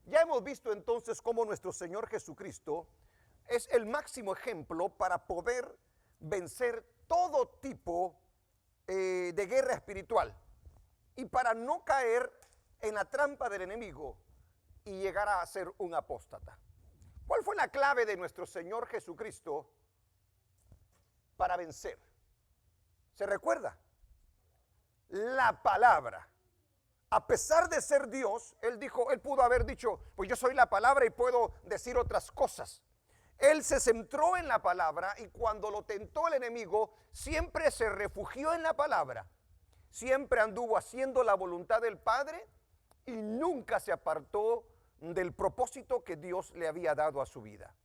Ya hemos visto entonces cómo nuestro Señor Jesucristo es el máximo ejemplo para poder vencer todo tipo de guerra espiritual y para no caer en la trampa del enemigo y llegar a ser un apóstata. ¿Cuál fue la clave de nuestro Señor Jesucristo para vencer? ¿Se recuerda? La palabra. A pesar de ser Dios, él pudo haber dicho, pues yo soy la palabra y puedo decir otras cosas. Él se centró en la palabra y cuando lo tentó el enemigo, siempre se refugió en la palabra. Siempre anduvo haciendo la voluntad del Padre y nunca se apartó del propósito que Dios le había dado a su vida.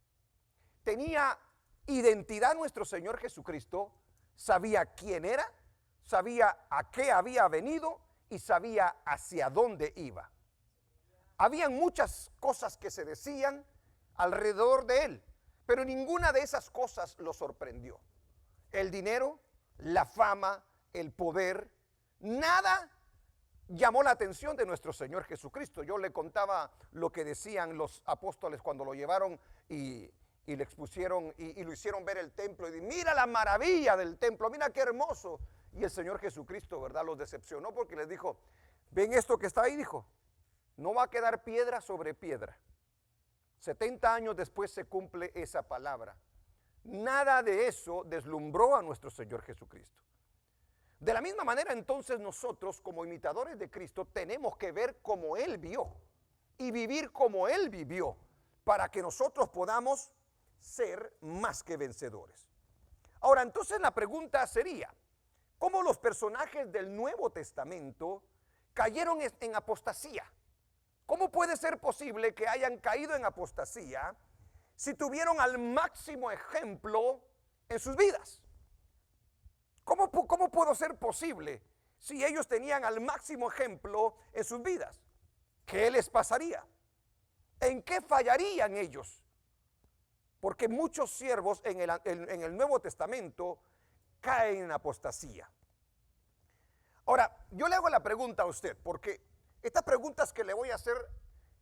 Tenía identidad nuestro Señor Jesucristo, sabía quién era, sabía a qué había venido y sabía hacia dónde iba. Habían muchas cosas que se decían alrededor de él, pero ninguna de esas cosas lo sorprendió. El dinero, la fama, el poder, nada llamó la atención de nuestro Señor Jesucristo. Yo le contaba lo que decían los apóstoles cuando lo llevaron y le expusieron y lo hicieron ver el templo y mira la maravilla del templo, mira qué hermoso. Y el Señor Jesucristo, ¿verdad?, los decepcionó porque les dijo, ven esto que está ahí, dijo, no va a quedar piedra sobre piedra. 70 años después se cumple esa palabra. Nada de eso deslumbró a nuestro Señor Jesucristo. De la misma manera, entonces, nosotros como imitadores de Cristo tenemos que ver como Él vio y vivir como Él vivió para que nosotros podamos ser más que vencedores. Ahora, entonces la pregunta sería, ¿cómo los personajes del Nuevo Testamento cayeron en apostasía? ¿Cómo puede ser posible que hayan caído en apostasía si tuvieron al máximo ejemplo en sus vidas? ¿Cómo pudo ser posible si ellos tenían al máximo ejemplo en sus vidas? ¿Qué les pasaría? ¿En qué fallarían ellos? Porque muchos siervos en el Nuevo Testamento caen en apostasía. Ahora, yo le hago la pregunta a usted, porque estas preguntas que le voy a hacer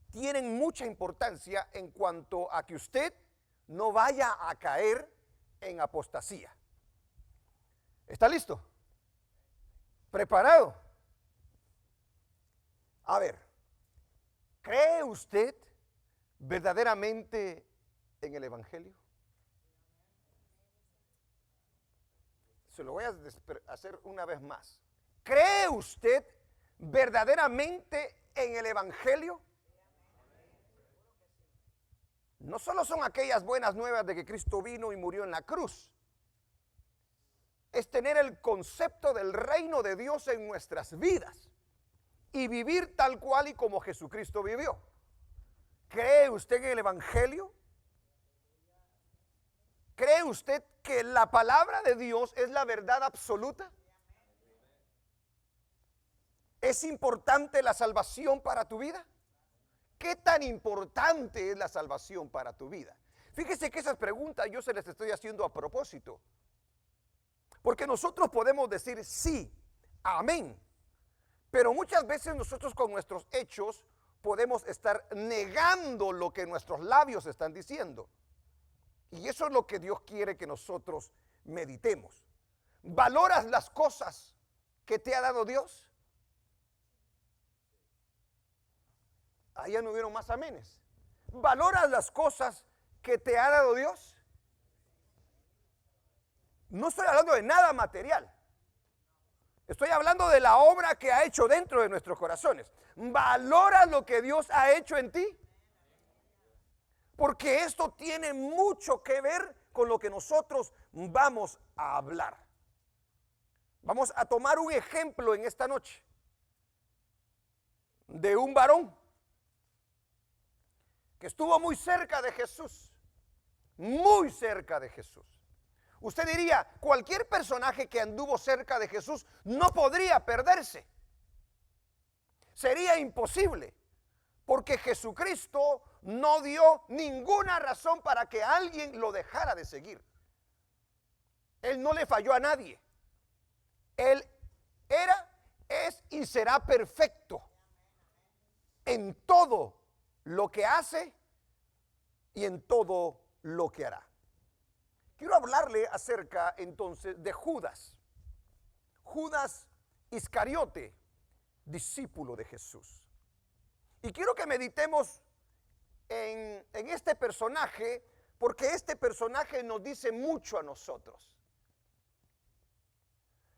tienen mucha importancia en cuanto a que usted no vaya a caer en apostasía. ¿Está listo? ¿Preparado? A ver, ¿cree usted verdaderamente en el Evangelio? Se lo voy a hacer una vez más. ¿Cree usted verdaderamente en el Evangelio? No solo son aquellas buenas nuevas de que Cristo vino y murió en la cruz. Es tener el concepto del reino de Dios en nuestras vidas y vivir tal cual y como Jesucristo vivió. ¿Cree usted en el Evangelio? ¿Cree usted que la palabra de Dios es la verdad absoluta? ¿Es importante la salvación para tu vida? ¿Qué tan importante es la salvación para tu vida? Fíjese que esas preguntas yo se las estoy haciendo a propósito. Porque nosotros podemos decir sí, amén. Pero muchas veces nosotros con nuestros hechos podemos estar negando lo que nuestros labios están diciendo. Y eso es lo que Dios quiere que nosotros meditemos. ¿Valoras las cosas que te ha dado Dios? Ahí ya no hubieron más amenes. ¿Valoras las cosas que te ha dado Dios? No estoy hablando de nada material. Estoy hablando de la obra que ha hecho dentro de nuestros corazones. ¿Valoras lo que Dios ha hecho en ti? Porque esto tiene mucho que ver con lo que nosotros vamos a hablar. Vamos a tomar un ejemplo en esta noche de un varón que estuvo muy cerca de Jesús, muy cerca de Jesús. Usted diría, cualquier personaje que anduvo cerca de Jesús no podría perderse. Sería imposible, porque Jesucristo no dio ninguna razón para que alguien lo dejara de seguir. Él no le falló a nadie. Él era, es y será perfecto en todo lo que hace y en todo lo que hará. Quiero hablarle acerca entonces de Judas. Judas Iscariote, discípulo de Jesús. Y quiero que meditemos en este personaje, porque este personaje nos dice mucho a nosotros.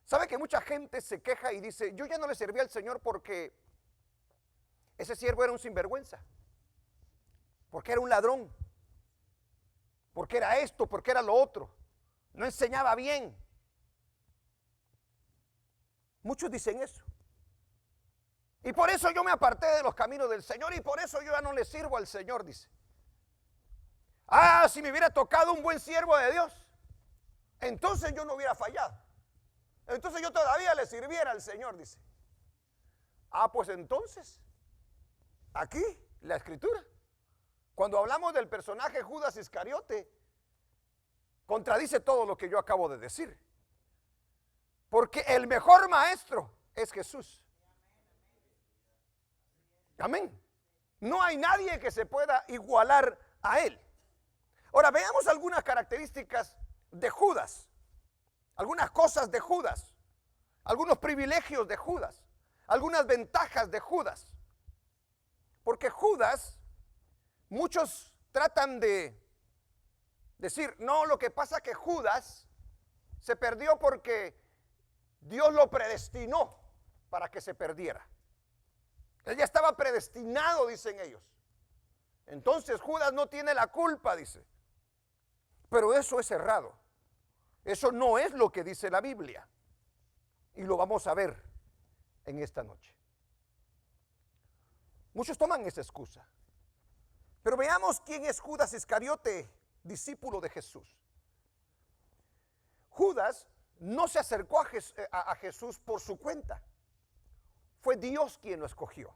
¿Sabe que mucha gente se queja y dice, yo ya no le serví al Señor porque ese siervo era un sinvergüenza, porque era un ladrón, porque era esto, porque era lo otro, no enseñaba bien? Muchos dicen eso. Y por eso yo me aparté de los caminos del Señor y por eso yo ya no le sirvo al Señor, dice. Si me hubiera tocado un buen siervo de Dios, entonces yo no hubiera fallado. Entonces yo todavía le sirviera al Señor, dice. Pues entonces, aquí la Escritura, cuando hablamos del personaje Judas Iscariote, contradice todo lo que yo acabo de decir. Porque el mejor maestro es Jesús. Amén. No hay nadie que se pueda igualar a él. Ahora veamos algunas características de Judas, algunas cosas de Judas, algunos privilegios de Judas, algunas ventajas de Judas. Porque Judas, muchos tratan de decir, no, lo que pasa es que Judas se perdió porque Dios lo predestinó para que se perdiera. Él ya estaba predestinado, dicen ellos. Entonces Judas no tiene la culpa, dice. Pero eso es errado. Eso no es lo que dice la Biblia. Y lo vamos a ver en esta noche. Muchos toman esa excusa. Pero veamos quién es Judas Iscariote, discípulo de Jesús. Judas no se acercó a Jesús por su cuenta. Fue Dios quien lo escogió.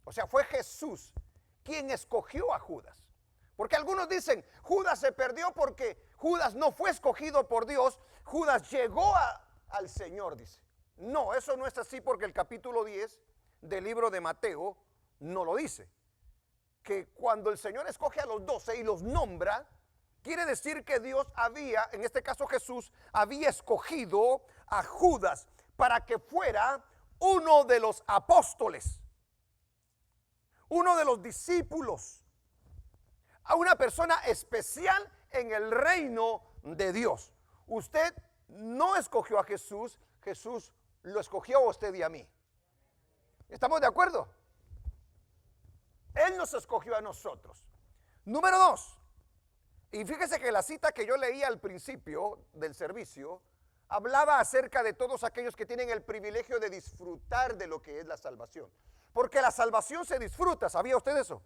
O sea, fue Jesús quien escogió a Judas. Porque algunos dicen, Judas se perdió porque Judas no fue escogido por Dios. Judas llegó al Señor, dice. No, eso no es así, porque el capítulo 10 del libro de Mateo no lo dice. Que cuando el Señor escoge a los 12 y los nombra, quiere decir que Dios había, en este caso Jesús, había escogido a Judas para que fuera uno de los apóstoles, uno de los discípulos, a una persona especial en el reino de Dios. Usted no escogió a Jesús, Jesús lo escogió a usted y a mí. ¿Estamos de acuerdo? Él nos escogió a nosotros. Número 2. Y fíjese que la cita que yo leía al principio del servicio hablaba acerca de todos aquellos que tienen el privilegio de disfrutar de lo que es la salvación. Porque la salvación se disfruta, ¿sabía usted eso?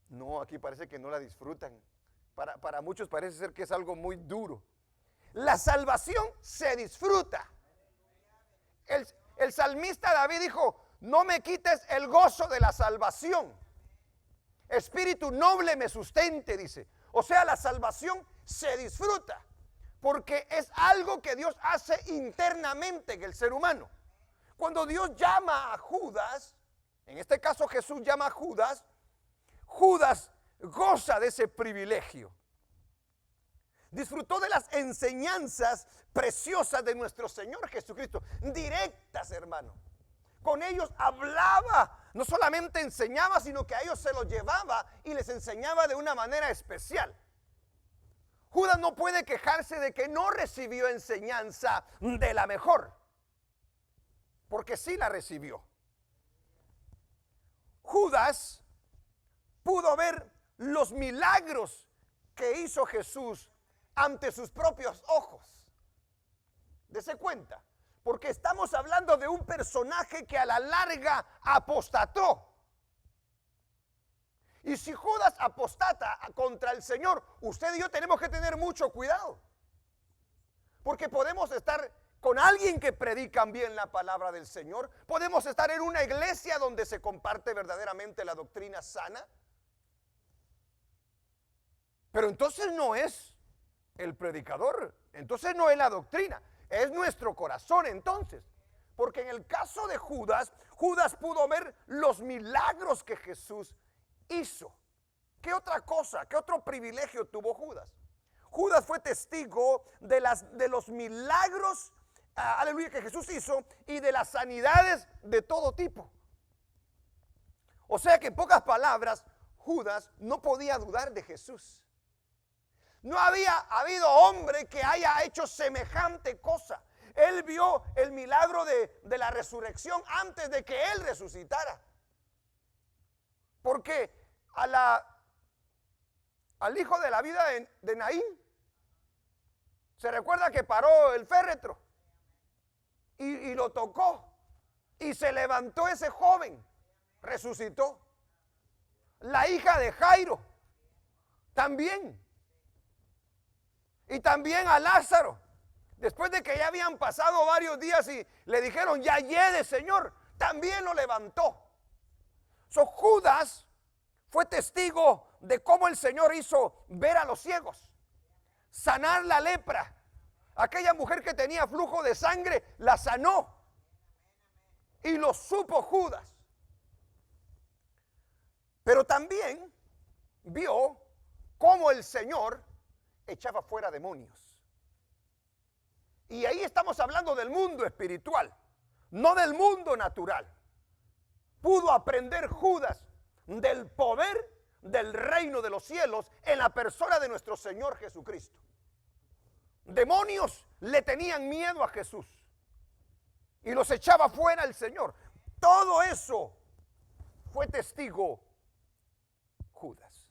No, aquí parece que no la disfrutan. Para muchos parece ser que es algo muy duro. La salvación se disfruta. El salmista David dijo, no me quites el gozo de la salvación. Espíritu noble me sustente, dice. O sea, la salvación se disfruta, porque es algo que Dios hace internamente en el ser humano. Cuando Dios llama a Judas, en este caso Jesús llama a Judas, Judas goza de ese privilegio. Disfrutó de las enseñanzas preciosas de nuestro Señor Jesucristo, directas, hermano. Con ellos hablaba, no solamente enseñaba, sino que a ellos se los llevaba y les enseñaba de una manera especial. Judas no puede quejarse de que no recibió enseñanza de la mejor, porque sí la recibió. Judas pudo ver los milagros que hizo Jesús ante sus propios ojos. Dese cuenta, porque estamos hablando de un personaje que a la larga apostató. Y si Judas apostata contra el Señor, usted y yo tenemos que tener mucho cuidado, porque podemos estar con alguien que predican bien la palabra del Señor, podemos estar en una iglesia donde se comparte verdaderamente la doctrina sana, pero entonces no es el predicador, entonces no es la doctrina, es nuestro corazón entonces. Porque en el caso de Judas, Judas pudo ver los milagros que Jesús hizo. ¿Qué otra cosa, qué otro privilegio tuvo Judas? Judas fue testigo de los milagros, aleluya, que Jesús hizo y de las sanidades de todo tipo. O sea que en pocas palabras, Judas no podía dudar de Jesús. No había habido hombre que haya hecho semejante cosa. Él vio el milagro de la resurrección antes de que él resucitara. Porque al hijo de la vida de Naín, se recuerda que paró el féretro y lo tocó y se levantó ese joven, resucitó. La hija de Jairo también. Y también a Lázaro, después de que ya habían pasado varios días y le dijeron, ya llegue, Señor, también lo levantó. Judas fue testigo de cómo el Señor hizo ver a los ciegos, sanar la lepra. Aquella mujer que tenía flujo de sangre la sanó. Y lo supo Judas. Pero también vio cómo el Señor echaba fuera demonios. Y ahí estamos hablando del mundo espiritual, no del mundo natural. Pudo aprender Judas del poder del reino de los cielos en la persona de nuestro Señor Jesucristo. Demonios le tenían miedo a Jesús y los echaba fuera el Señor. Todo eso fue testigo Judas.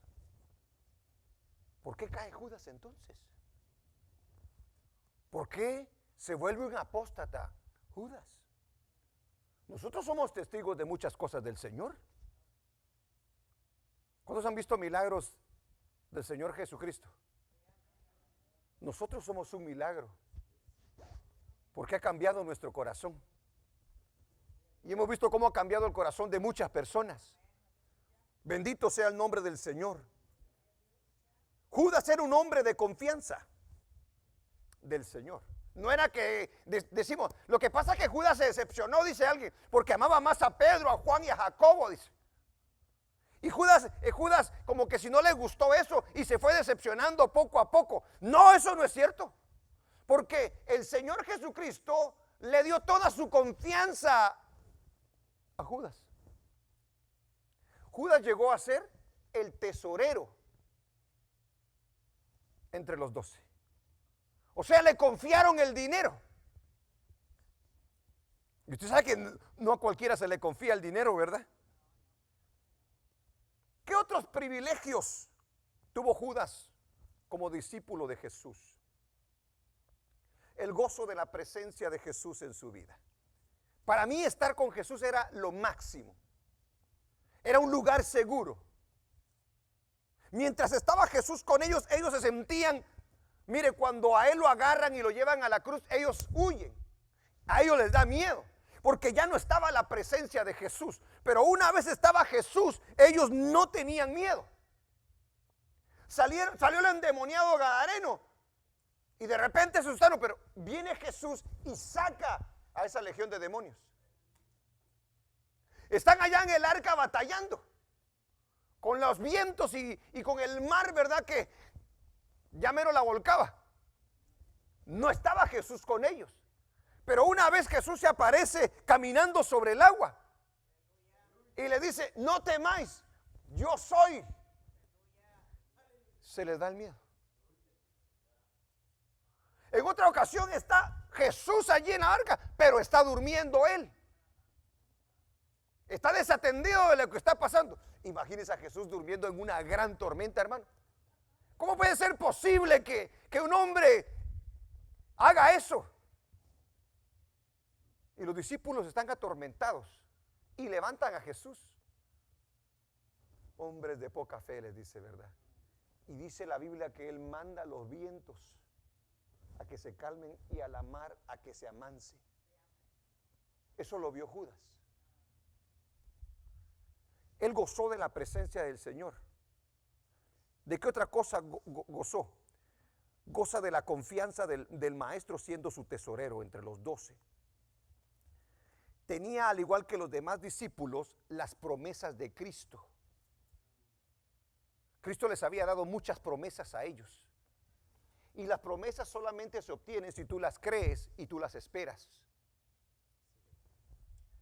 ¿Por qué cae Judas entonces? ¿Por qué se vuelve un apóstata Judas? Nosotros somos testigos de muchas cosas del Señor. ¿Cuántos han visto milagros del Señor Jesucristo? Nosotros somos un milagro, porque ha cambiado nuestro corazón. Y hemos visto cómo ha cambiado el corazón de muchas personas. Bendito sea el nombre del Señor. Judas era un hombre de confianza del Señor. No era que decimos, lo que pasa es que Judas se decepcionó, dice alguien, porque amaba más a Pedro, a Juan y a Jacobo, dice. Y Judas como que si no le gustó eso y se fue decepcionando poco a poco. No, eso no es cierto. Porque el Señor Jesucristo le dio toda su confianza a Judas. Judas llegó a ser el tesorero entre los 12. O sea, le confiaron el dinero. Y usted sabe que no a cualquiera se le confía el dinero, ¿verdad? ¿Qué otros privilegios tuvo Judas como discípulo de Jesús? El gozo de la presencia de Jesús en su vida. Para mí estar con Jesús era lo máximo. Era un lugar seguro. Mientras estaba Jesús con ellos, ellos se sentían, mire, cuando a él lo agarran y lo llevan a la cruz, ellos huyen. A ellos les da miedo, porque ya no estaba la presencia de Jesús. Pero una vez estaba Jesús, ellos no tenían miedo. Salió el endemoniado gadareno y de repente se asustaron, pero viene Jesús y saca a esa legión de demonios. Están allá en el arca batallando con los vientos y con el mar, ¿verdad? Que ya mero la volcaba. No estaba Jesús con ellos. Pero una vez Jesús se aparece caminando sobre el agua y le dice, no temáis, yo soy. Se les da el miedo. En otra ocasión está Jesús allí en la arca, pero está durmiendo él. Está desatendido de lo que está pasando. Imagínense a Jesús durmiendo en una gran tormenta, hermano. ¿Cómo puede ser posible que un hombre haga eso? Y los discípulos están atormentados y levantan a Jesús. Hombres de poca fe, les dice, ¿verdad? Y dice la Biblia que Él manda a los vientos a que se calmen y a la mar a que se amanse. Eso lo vio Judas. Él gozó de la presencia del Señor. ¿De qué otra cosa gozó? Goza de la confianza del maestro siendo su tesorero entre los 12. tenía, al igual que los demás discípulos, las promesas de Cristo. Cristo les había dado muchas promesas a ellos. Y las promesas solamente se obtienen si tú las crees y tú las esperas.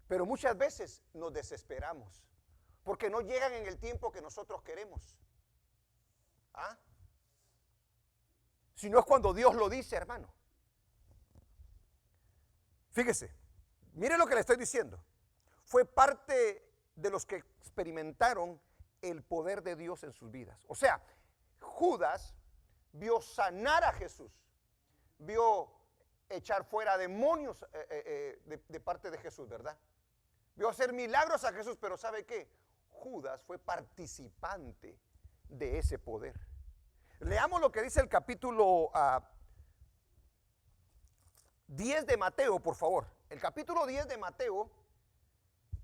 Pero muchas veces nos desesperamos porque no llegan en el tiempo que nosotros queremos. ¿Ah? Si no es cuando Dios lo dice, hermano. Fíjese, mire lo que le estoy diciendo. Fue parte de los que experimentaron el poder de Dios en sus vidas. O sea, Judas vio sanar a Jesús, vio echar fuera demonios de parte de Jesús, ¿verdad? Vio hacer milagros a Jesús, pero ¿sabe qué? Judas fue participante de ese poder. Leamos lo que dice el capítulo 10 de Mateo, por favor. El capítulo 10 de Mateo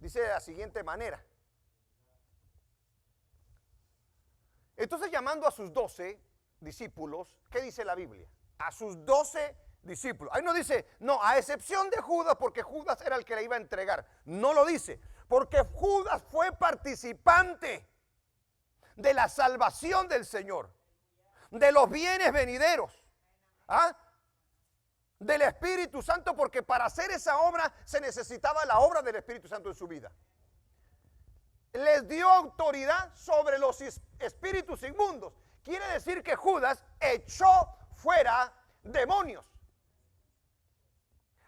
dice de la siguiente manera. Entonces, llamando a sus 12 discípulos, ¿qué dice la Biblia? A sus 12 discípulos. Ahí no dice, no, a excepción de Judas, porque Judas era el que le iba a entregar. No lo dice, porque Judas fue participante de la salvación del Señor, de los bienes venideros, ¿ah? Del Espíritu Santo, porque para hacer esa obra se necesitaba la obra del Espíritu Santo en su vida. Les dio autoridad sobre los espíritus inmundos. Quiere decir que Judas echó fuera demonios.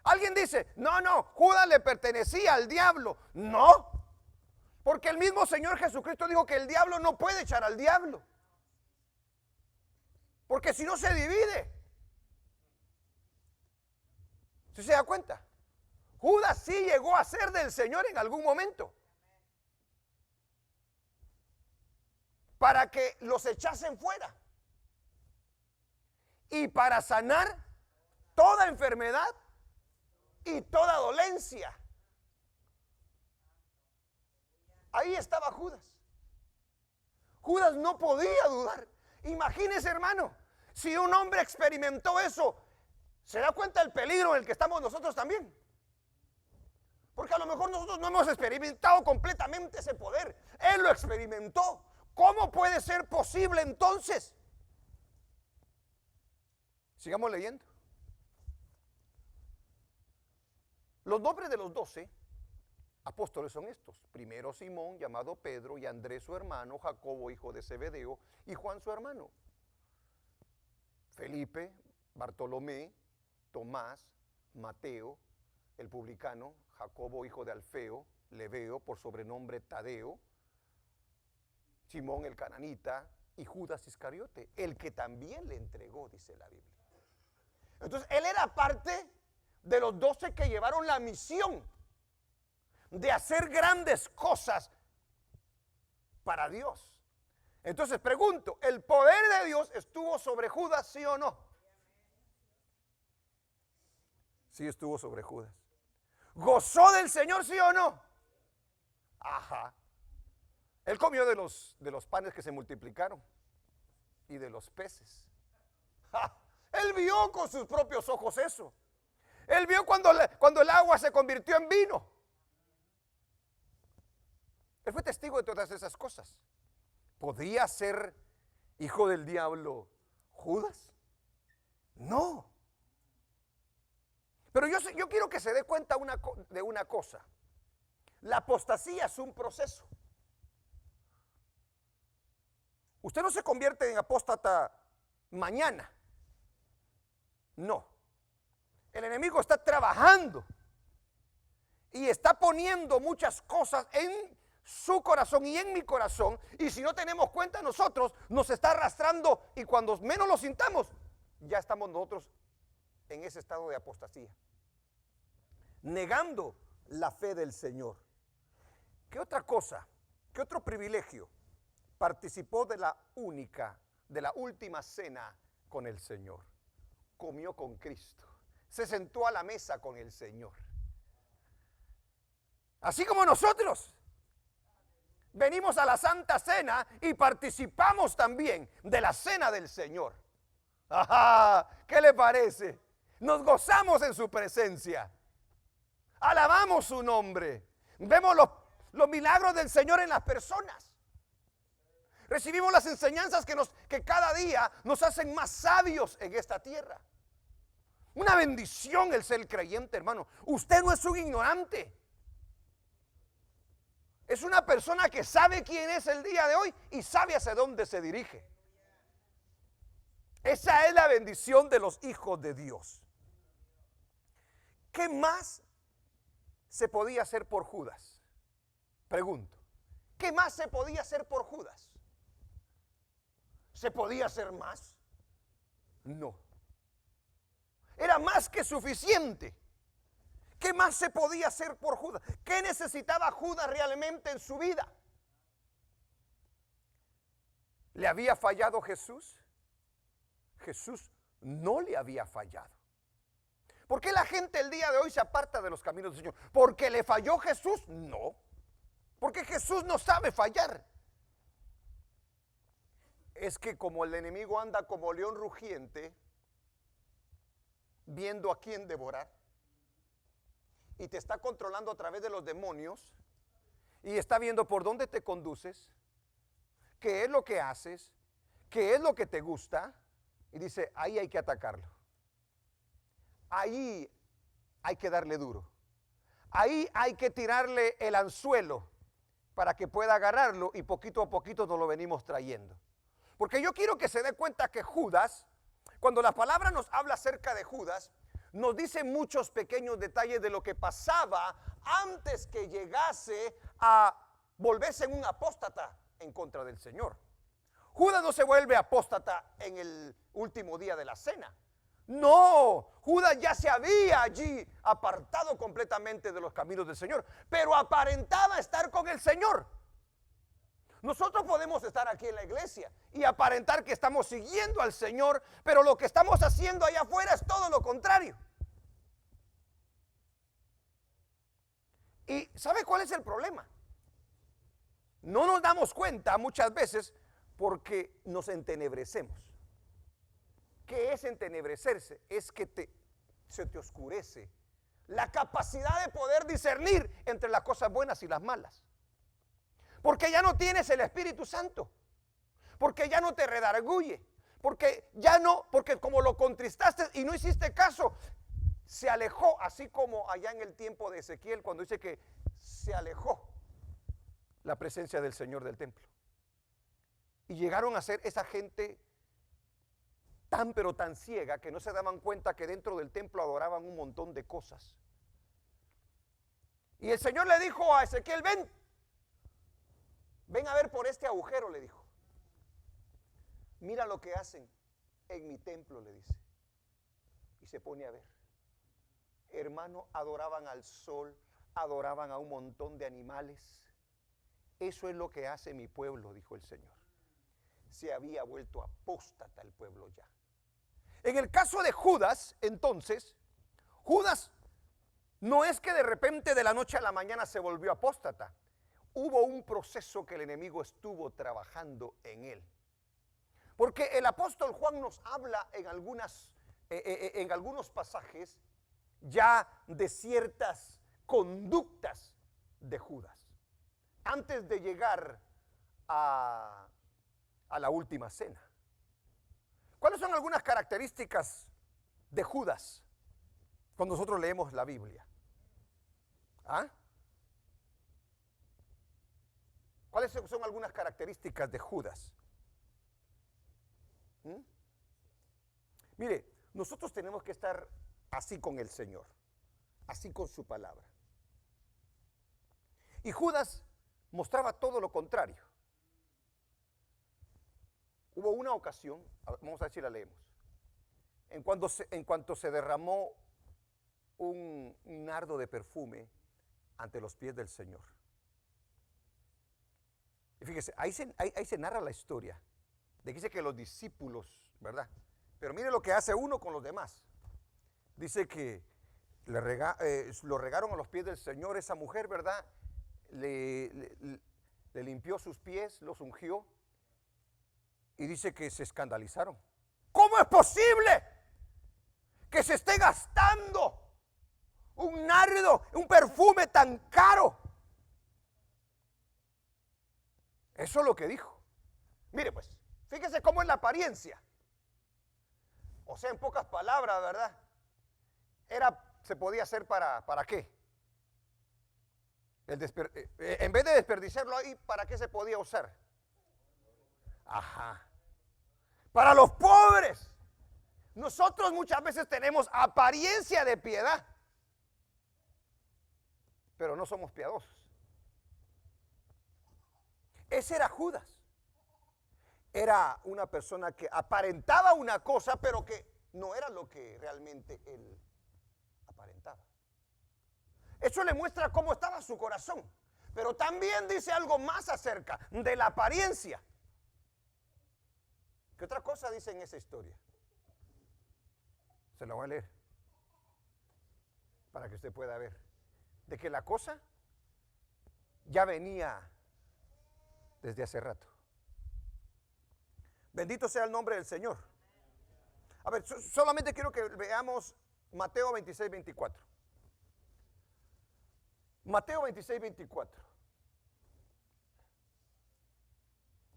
Alguien dice, no, Judas le pertenecía al diablo. No, porque el mismo Señor Jesucristo dijo que el diablo no puede echar al diablo, porque si no se divide. ¿Sí se da cuenta? Judas sí llegó a ser del Señor en algún momento, para que los echasen fuera y para sanar toda enfermedad y toda dolencia. Ahí estaba Judas. Judas no podía dudar. Imagínese, hermano, si un hombre experimentó eso, ¿se da cuenta del peligro en el que estamos nosotros también? Porque a lo mejor nosotros no hemos experimentado completamente ese poder. Él lo experimentó. ¿Cómo puede ser posible entonces? Sigamos leyendo. Los nombres de los 12 apóstoles son estos. Primero Simón, llamado Pedro, y Andrés su hermano, Jacobo hijo de Zebedeo, y Juan su hermano, Felipe, Bartolomé, Tomás, Mateo, el publicano, Jacobo hijo de Alfeo, Lebeo, por sobrenombre Tadeo, Simón el cananita y Judas Iscariote, el que también le entregó, dice la Biblia. Entonces, él era parte de los 12 que llevaron la misión de hacer grandes cosas para Dios. Entonces, pregunto, ¿el poder de Dios estuvo sobre Judas, sí o no? Sí, estuvo sobre Judas. ¿Gozó del Señor, sí o no? Ajá. Él comió de los panes que se multiplicaron y de los peces. ¡Ja! Él vio con sus propios ojos eso. Él vio cuando el agua se convirtió en vino. Él fue testigo de todas esas cosas. ¿Podría ser hijo del diablo Judas? No. Pero yo quiero que se dé cuenta de una cosa. La apostasía es un proceso. Usted no se convierte en apóstata mañana. No. El enemigo está trabajando y está poniendo muchas cosas en su corazón y en mi corazón, y si no tenemos cuenta nosotros, nos está arrastrando, y cuando menos lo sintamos, ya estamos nosotros en ese estado de apostasía, negando la fe del Señor. ¿Qué otra cosa? ¿Qué otro privilegio participó de la última cena con el Señor? Comió con Cristo, se sentó a la mesa con el Señor. Así como nosotros venimos a la Santa Cena y participamos también de la cena del Señor. Ajá, ¿qué le parece? Nos gozamos en su presencia. Alabamos su nombre. Vemos los milagros del Señor en las personas. Recibimos las enseñanzas que cada día nos hacen más sabios en esta tierra. Una bendición el ser creyente, hermano. Usted no es un ignorante. Es una persona que sabe quién es el día de hoy y sabe hacia dónde se dirige. Esa es la bendición de los hijos de Dios. ¿Qué más se podía hacer por Judas? Pregunto. ¿Qué más se podía hacer por Judas? ¿Se podía hacer más? No. Era más que suficiente. ¿Qué más se podía hacer por Judas? ¿Qué necesitaba Judas realmente en su vida? ¿Le había fallado Jesús? Jesús no le había fallado. ¿Por qué la gente el día de hoy se aparta de los caminos del Señor? ¿Porque le falló Jesús? No. Porque Jesús no sabe fallar. Es que como el enemigo anda como león rugiente, viendo a quién devorar, y te está controlando a través de los demonios, y está viendo por dónde te conduces, qué es lo que haces, qué es lo que te gusta, y dice, ahí hay que atacarlo. Ahí hay que darle duro. Ahí hay que tirarle el anzuelo para que pueda agarrarlo, y poquito a poquito nos lo venimos trayendo. Porque yo quiero que se dé cuenta que Judas, cuando la palabra nos habla acerca de Judas, nos dice muchos pequeños detalles de lo que pasaba antes que llegase a volverse en un apóstata en contra del Señor. Judas no se vuelve apóstata en el último día de la cena. No, Judas ya se había allí apartado completamente de los caminos del Señor, pero aparentaba estar con el Señor. Nosotros podemos estar aquí en la iglesia y aparentar que estamos siguiendo al Señor, pero lo que estamos haciendo allá afuera es todo lo contrario. ¿Y sabe cuál es el problema? No nos damos cuenta muchas veces porque nos entenebrecemos. ¿Qué es entenebrecerse? Es que se te oscurece la capacidad de poder discernir entre las cosas buenas y las malas. Porque ya no tienes el Espíritu Santo, porque ya no te redarguye, porque como lo contristaste y no hiciste caso, se alejó, así como allá en el tiempo de Ezequiel, cuando dice que se alejó la presencia del Señor del templo. Y llegaron a ser esa gente tan pero tan ciega que no se daban cuenta que dentro del templo adoraban un montón de cosas. Y el Señor le dijo a Ezequiel, ven a ver por este agujero, le dijo. Mira lo que hacen en mi templo, le dice. Y se pone a ver. Hermano, adoraban al sol, adoraban a un montón de animales. Eso es lo que hace mi pueblo, dijo el Señor. Se había vuelto apóstata el pueblo ya. En el caso de Judas, entonces, Judas no es que de repente de la noche a la mañana se volvió apóstata. Hubo un proceso que el enemigo estuvo trabajando en él. Porque el apóstol Juan nos habla en algunos pasajes ya de ciertas conductas de Judas antes de llegar a la última cena. ¿Cuáles son algunas características de Judas cuando nosotros leemos la Biblia? ¿Ah? ¿Cuáles son algunas características de Judas? Mire, nosotros tenemos que estar así con el Señor, así con su palabra. Y Judas mostraba todo lo contrario. Hubo una ocasión, vamos a ver si la leemos, en cuanto se derramó un nardo de perfume ante los pies del Señor. Y fíjese, ahí se narra la historia de que dice que los discípulos, ¿verdad? Pero mire lo que hace uno con los demás. Dice que lo regaron a los pies del Señor, esa mujer, ¿verdad? Le limpió sus pies, los ungió. Y dice que se Un nardo, un perfume tan caro. Eso es lo que dijo. Mire pues, fíjese cómo es la apariencia. O sea, en pocas palabras, ¿verdad? Se podía hacer ¿para qué? En vez de desperdiciarlo ahí, ¿para qué se podía usar? Ajá. Para los pobres. Nosotros muchas veces tenemos apariencia de piedad, pero no somos piadosos. Ese era Judas. Era una persona que aparentaba una cosa, pero que no era lo que realmente él aparentaba. Eso le muestra cómo estaba su corazón. Pero también dice algo más acerca de la apariencia. ¿Qué otra cosa dice en esa historia? Se la voy a leer para que usted pueda ver. De que la cosa ya venía desde hace rato. Bendito sea el nombre del Señor. A ver, solamente quiero que veamos Mateo 26, 24. Mateo 26, 24.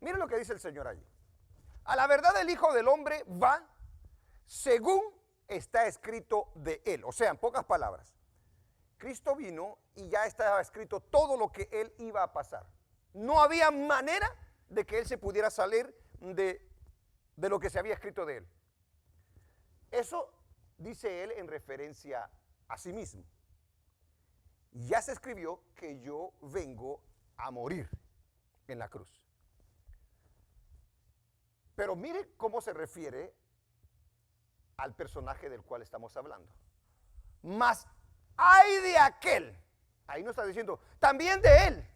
Miren lo que dice el Señor allí. A la verdad el Hijo del Hombre va según está escrito de él. O sea, en pocas palabras, Cristo vino y ya estaba escrito todo lo que él iba a pasar. No había manera de que él se pudiera salir de lo que se había escrito de él. Eso dice él en referencia a sí mismo. Ya se escribió que yo vengo a morir en la cruz. Pero mire cómo se refiere al personaje del cual estamos hablando. Mas hay de aquel, ahí no está diciendo, también de él.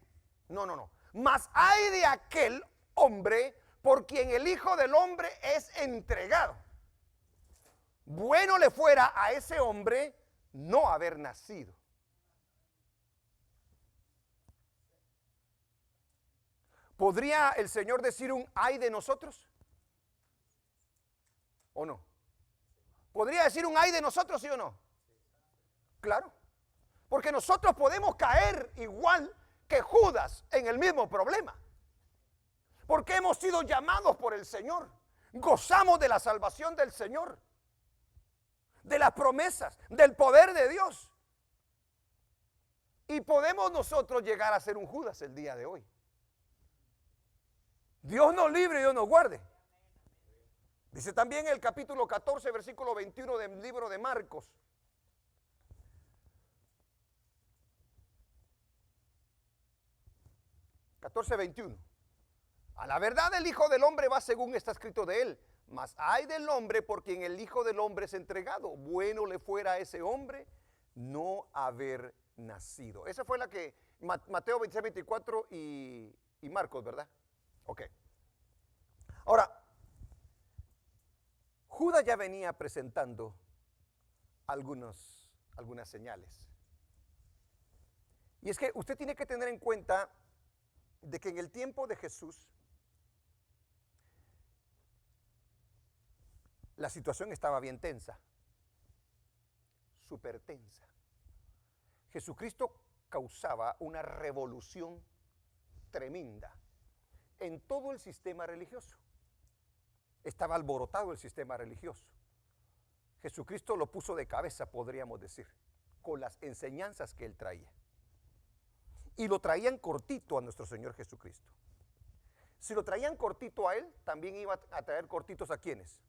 No. Mas hay de aquel hombre por quien el Hijo del Hombre es entregado. Bueno le fuera a ese hombre no haber nacido. ¿Podría el Señor decir un ay de nosotros? ¿O no? ¿Podría decir un ay de nosotros, sí o no? Claro. Porque nosotros podemos caer igual que Judas en el mismo problema. Porque hemos sido llamados por el Señor. Gozamos de la salvación del Señor, de las promesas, del poder de Dios. Y podemos nosotros llegar a ser un Judas el día de hoy. Dios nos libre y Dios nos guarde. Dice también el capítulo 14, versículo 21 del libro de Marcos. (14:21) A la verdad el Hijo del Hombre va según está escrito de él. Mas hay del hombre por quien el Hijo del Hombre es entregado. Bueno le fuera a ese hombre no haber nacido. Esa fue la que Mateo 26, 24 y Marcos, ¿verdad? Ok. Ahora, Judas ya venía presentando algunas señales. Y es que usted tiene que tener en cuenta de que en el tiempo de Jesús la situación estaba bien tensa, súper tensa. Jesucristo causaba una revolución tremenda en todo el sistema religioso. Estaba alborotado el sistema religioso. Jesucristo lo puso de cabeza, podríamos decir, con las enseñanzas que él traía. Y lo traían cortito a nuestro Señor Jesucristo. Si lo traían cortito a él, también iba a traer cortitos ¿a quiénes?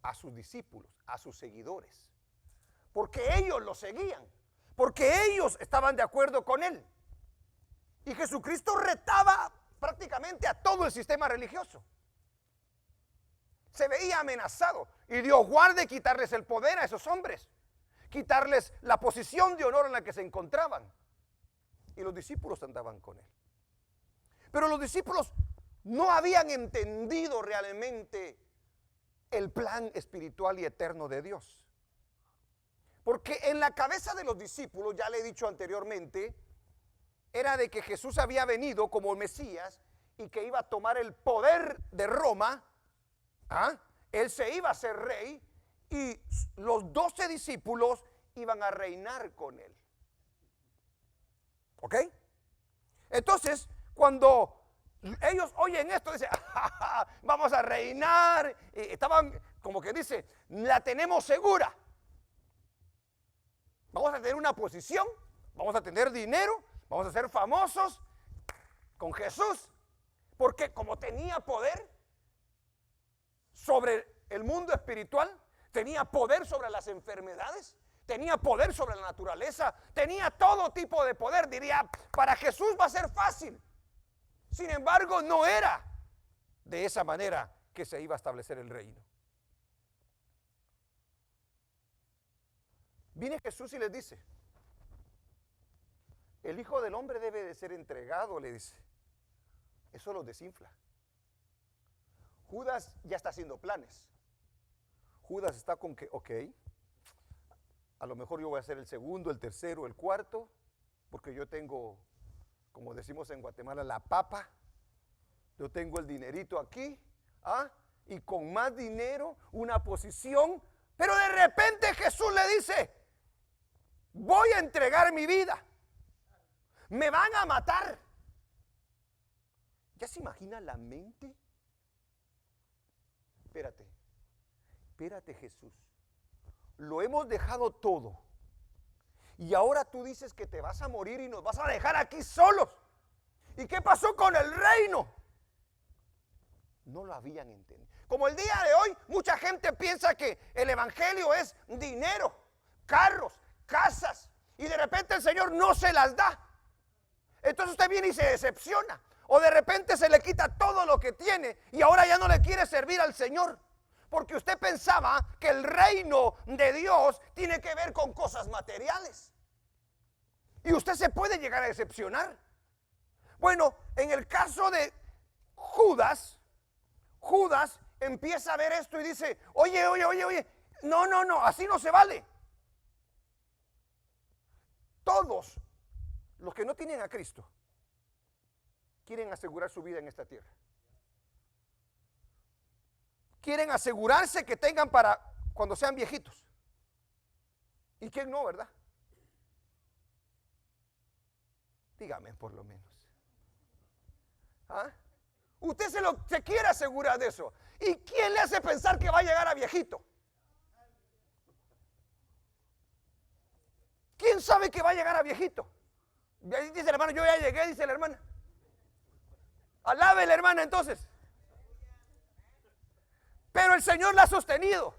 A sus discípulos, a sus seguidores. Porque ellos lo seguían, porque ellos estaban de acuerdo con él. Y Jesucristo retaba prácticamente a todo el sistema religioso. Se veía amenazado. Y Dios guarde quitarles el poder a esos hombres, quitarles la posición de honor en la que se encontraban. Y los discípulos andaban con él. Pero los discípulos no habían entendido realmente el plan espiritual y eterno de Dios. Porque en la cabeza de los discípulos, ya le he dicho anteriormente, era de que Jesús había venido como Mesías y que iba a tomar el poder de Roma. Él se iba a ser rey y los 12 discípulos iban a reinar con él. ¿Ok? Entonces, cuando ellos oyen esto, dicen, vamos a reinar. Estaban, como que dice, la tenemos segura. Vamos a tener una posición, vamos a tener dinero, vamos a ser famosos con Jesús. Porque como tenía poder sobre el mundo espiritual, tenía poder sobre las enfermedades, tenía poder sobre la naturaleza, tenía todo tipo de poder. Diría, para Jesús va a ser fácil. Sin embargo, no era de esa manera que se iba a establecer el reino. Viene Jesús y les dice, el Hijo del Hombre debe de ser entregado, le dice. Eso los desinfla. Judas ya está haciendo planes. Judas está con que, ok, a lo mejor yo voy a ser el segundo, el tercero, el cuarto, porque yo tengo, como decimos en Guatemala, la papa. Yo tengo el dinerito aquí, y con más dinero, una posición. Pero de repente Jesús le dice, voy a entregar mi vida. Me van a matar. ¿Ya se imagina la mente? Espérate Jesús. Lo hemos dejado todo. Y ahora tú dices que te vas a morir y nos vas a dejar aquí solos. ¿Y qué pasó con el reino? No lo habían entendido. Como el día de hoy, mucha gente piensa que el evangelio es dinero, carros, casas. Y de repente el Señor no se las da. Entonces usted viene y se decepciona. O de repente se le quita todo lo que tiene y ahora ya no le quiere servir al Señor. Porque usted pensaba que el reino de Dios tiene que ver con cosas materiales. Y usted se puede llegar a decepcionar. Bueno, en el caso de Judas, Judas empieza a ver esto y dice, oye, no, así no se vale. Todos los que no tienen a Cristo quieren asegurar su vida en esta tierra. Quieren asegurarse que tengan para cuando sean viejitos. ¿Y quién no, verdad? Dígame por lo menos. Usted se quiere asegurar de eso. ¿Y quién le hace pensar que va a llegar a viejito? ¿Quién sabe que va a llegar a viejito? Dice el hermano, yo ya llegué, dice la hermana. Alabe la hermana entonces. Pero el Señor la ha sostenido.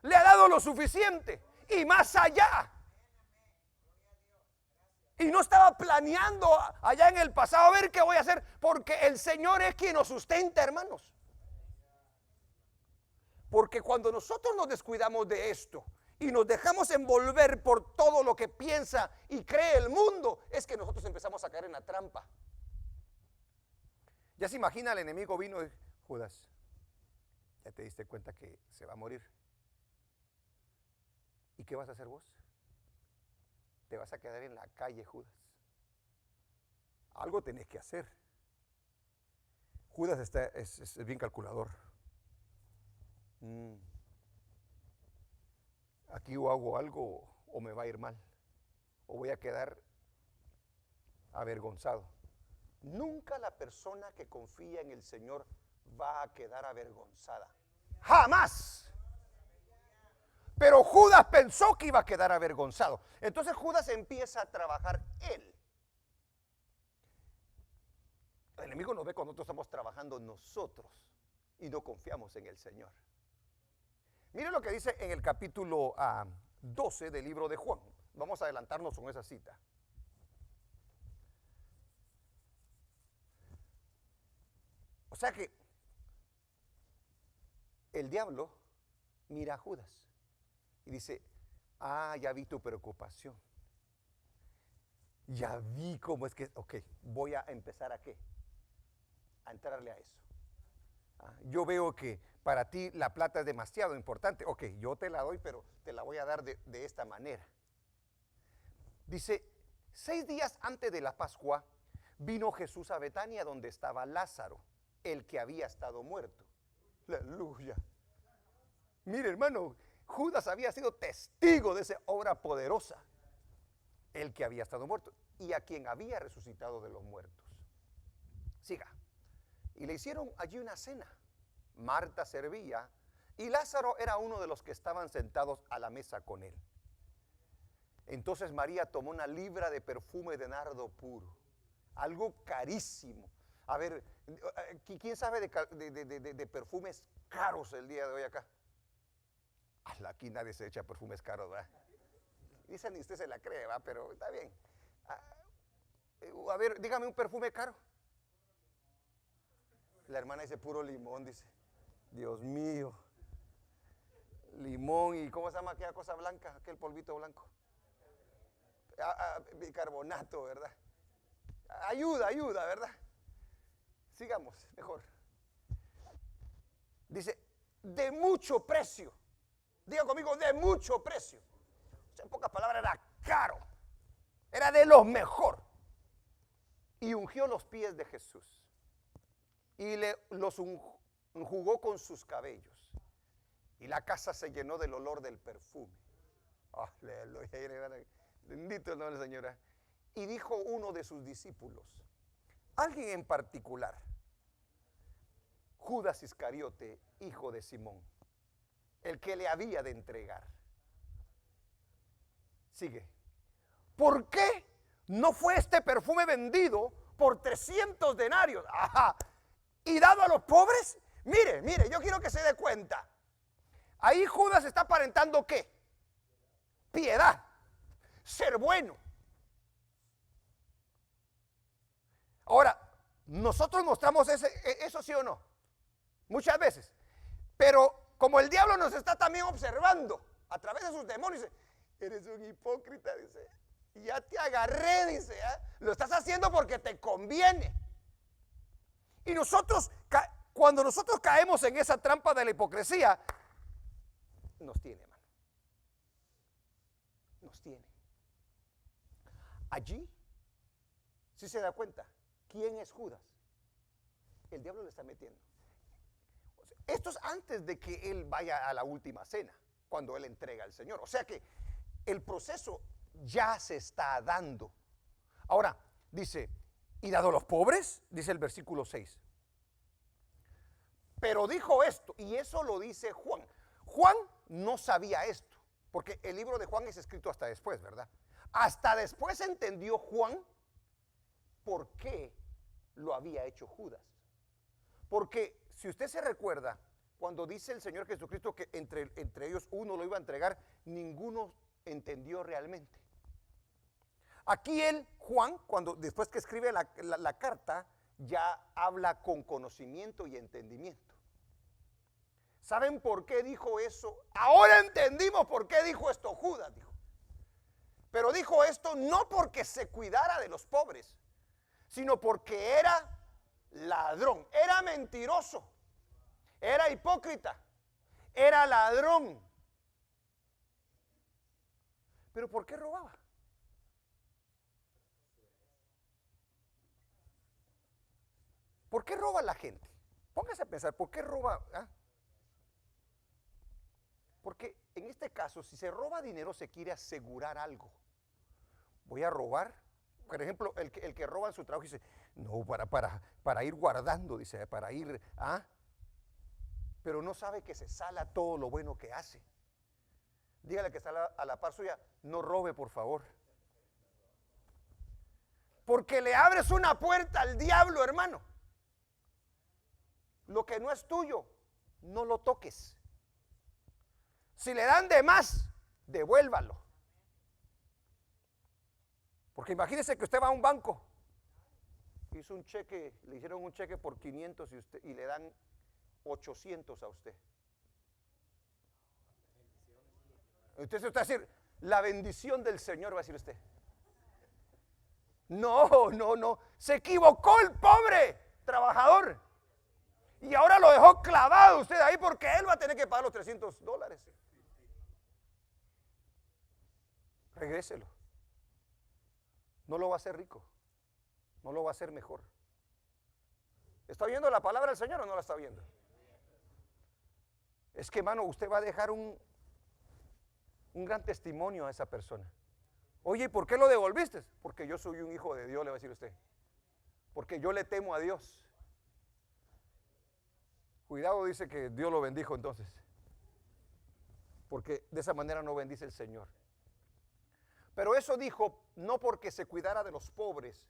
Le ha dado lo suficiente y más allá. Y no estaba planeando allá en el pasado a ver qué voy a hacer, porque el Señor es quien nos sustenta, hermanos. Porque cuando nosotros nos descuidamos de esto y nos dejamos envolver por todo lo que piensa y cree el mundo, es que nosotros empezamos a caer en la trampa. Ya se imagina, el enemigo vino y, Judas, ya te diste cuenta que se va a morir. ¿Y qué vas a hacer vos? Te vas a quedar en la calle, Judas. Algo tenés que hacer. Judas es bien calculador. Aquí o hago algo o me va a ir mal. O voy a quedar avergonzado. Nunca la persona que confía en el Señor va a quedar avergonzada. ¡Jamás! Pero Judas pensó que iba a quedar avergonzado. Entonces Judas empieza a trabajar él. El enemigo nos ve cuando nosotros estamos trabajando nosotros y no confiamos en el Señor. Mire lo que dice en el capítulo 12 del libro de Juan. Vamos a adelantarnos con esa cita. O sea que el diablo mira a Judas y dice, ya vi tu preocupación. Ya vi cómo es que, ok, voy a empezar a qué, a entrarle a eso. Yo veo que para ti la plata es demasiado importante. Ok, yo te la doy, pero te la voy a dar de esta manera. Dice, 6 días antes de la Pascua, vino Jesús a Betania donde estaba Lázaro, el que había estado muerto. Aleluya. Mire, hermano, Judas había sido testigo de esa obra poderosa, el que había estado muerto y a quien había resucitado de los muertos. Siga. Y le hicieron allí una cena. Marta servía y Lázaro era uno de los que estaban sentados a la mesa con él. Entonces María tomó una libra de perfume de nardo puro, algo carísimo. A ver, ¿quién sabe de perfumes caros el día de hoy acá? Aquí nadie se echa perfumes caros, ¿verdad? Dicen, ni usted se la cree, ¿va? Pero está bien. A ver, dígame un perfume caro. La hermana dice puro limón, dice. Dios mío. Limón y ¿cómo se llama aquella cosa blanca? Aquel polvito blanco. Bicarbonato, ¿verdad? Ayuda, ¿verdad? Sigamos, mejor. Dice, de mucho precio. Diga conmigo, de mucho precio. O sea, en pocas palabras, era caro. Era de lo mejor. Y ungió los pies de Jesús. Y los enjugó con sus cabellos. Y la casa se llenó del olor del perfume. Aleluya. Bendito el nombre de la Señora. Y dijo uno de sus discípulos, alguien en particular, Judas Iscariote, hijo de Simón, el que le había de entregar. Sigue. ¿Por qué no fue este perfume vendido por 300 denarios? Ajá. Y dado a los pobres. Mire, yo quiero que se dé cuenta. Ahí Judas está aparentando ¿qué? Piedad, ser bueno. Ahora, nosotros mostramos eso sí o no, muchas veces. Pero como el diablo nos está también observando a través de sus demonios, dice, eres un hipócrita, dice, ya te agarré, dice, lo estás haciendo porque te conviene. Y nosotros, cuando nosotros caemos en esa trampa de la hipocresía, nos tiene, hermano. Nos tiene. Allí, si se da cuenta, ¿quién es Judas? El diablo le está metiendo. Esto es antes de que él vaya a la última cena, cuando él entrega al Señor. O sea que el proceso ya se está dando. Ahora, dice, y dado a los pobres, dice el versículo 6. Pero dijo esto, y eso lo dice Juan. Juan no sabía esto, porque el libro de Juan es escrito hasta después, ¿verdad? Hasta después entendió Juan por qué lo había hecho Judas. Porque si usted se recuerda, cuando dice el Señor Jesucristo que entre ellos uno lo iba a entregar, ninguno entendió realmente. Aquí Juan, después que escribe la carta, ya habla con conocimiento y entendimiento. ¿Saben por qué dijo eso? Ahora entendimos por qué dijo esto Judas, dijo. Pero dijo esto no porque se cuidara de los pobres, sino porque era ladrón, era mentiroso, era hipócrita, era ladrón. ¿Pero por qué robaba? ¿Por qué roba la gente? Póngase a pensar, ¿por qué roba? Porque en este caso, si se roba dinero, se quiere asegurar algo. Voy a robar. Por ejemplo, el que roba en su trabajo dice, no, para ir guardando, dice, para ir, pero no sabe que se sala todo lo bueno que hace. Dígale que está a la par suya, no robe, por favor. Porque le abres una puerta al diablo, hermano. Lo que no es tuyo, no lo toques. Si le dan de más, devuélvalo. Porque imagínese que usted va a un banco, hizo un cheque, le hicieron un cheque por 500 y le dan 800 a usted. Usted va a decir, la bendición del Señor, va a decir usted. No, se equivocó el pobre trabajador. Y ahora lo dejó clavado usted ahí porque él va a tener que pagar los $300. Regréselo. No lo va a hacer rico, no lo va a hacer mejor. ¿Está viendo la palabra del Señor o no la está viendo? Es que, hermano, usted va a dejar un gran testimonio a esa persona. Oye, ¿y por qué lo devolviste? Porque yo soy un hijo de Dios, le va a decir usted. Porque yo le temo a Dios. Cuidado, dice que Dios lo bendijo entonces. Porque de esa manera no bendice el Señor. Pero eso dijo no porque se cuidara de los pobres,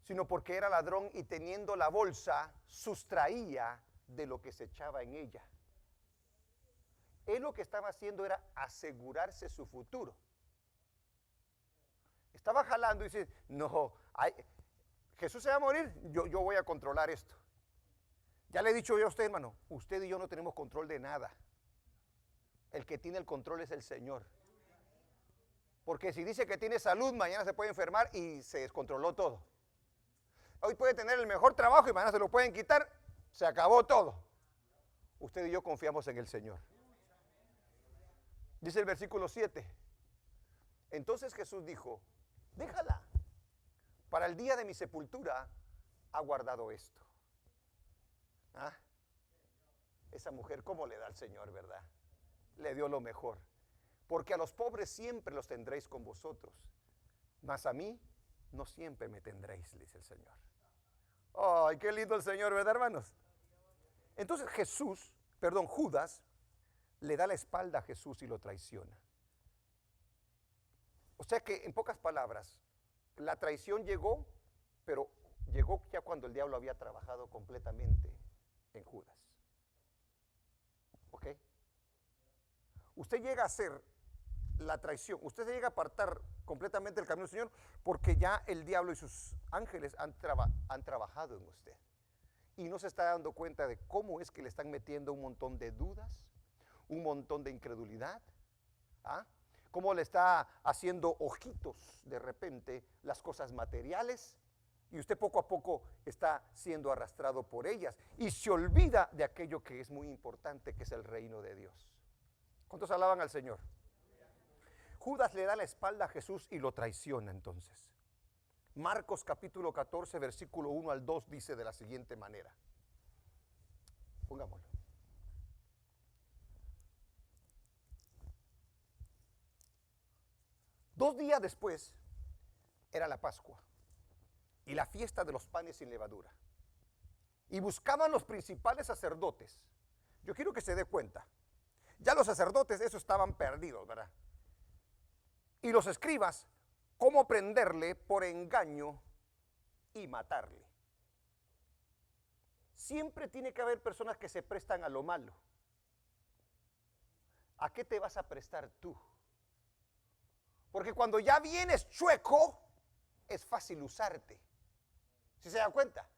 sino porque era ladrón y teniendo la bolsa sustraía de lo que se echaba en ella. Él lo que estaba haciendo era asegurarse su futuro. Estaba jalando y dice, no, Jesús se va a morir, yo voy a controlar esto. Ya le he dicho yo a usted, hermano, usted y yo no tenemos control de nada. El que tiene el control es el Señor. Porque si dice que tiene salud, mañana se puede enfermar y se descontroló todo. Hoy puede tener el mejor trabajo y mañana se lo pueden quitar, se acabó todo. Usted y yo confiamos en el Señor. Dice el versículo 7. Entonces Jesús dijo, déjala, para el día de mi sepultura ha guardado esto. ¿Ah? Esa mujer, ¿cómo le da al Señor, verdad? Le dio lo mejor. Porque a los pobres siempre los tendréis con vosotros, mas a mí no siempre me tendréis, dice el Señor. ¡Ay, qué lindo el Señor!, ¿verdad, hermanos? Entonces Judas le da la espalda a Jesús y lo traiciona. O sea que, en pocas palabras, la traición llegó, pero llegó ya cuando el diablo había trabajado completamente en Judas. ¿Ok? Usted llega a hacer la traición, usted se llega a apartar completamente del camino del Señor porque ya el diablo y sus ángeles han trabajado en usted. Y no se está dando cuenta de cómo es que le están metiendo un montón de dudas, un montón de incredulidad. ¿Ah? Cómo le está haciendo ojitos de repente las cosas materiales y usted poco a poco está siendo arrastrado por ellas y se olvida de aquello que es muy importante, que es el reino de Dios. ¿Cuántos alaban al Señor? Judas le da la espalda a Jesús y lo traiciona entonces. Marcos capítulo 14, versículo 1 al 2 dice de la siguiente manera. Pongámoslo. Dos días después era la Pascua y la fiesta de los panes sin levadura. Y buscaban los principales sacerdotes. Yo quiero que se dé cuenta. Ya los sacerdotes, esos estaban perdidos, ¿verdad? Y los escribas, cómo prenderle por engaño y matarle. Siempre tiene que haber personas que se prestan a lo malo. ¿A qué te vas a prestar tú? Porque cuando ya vienes chueco, es fácil usarte. ¿Sí se da cuenta?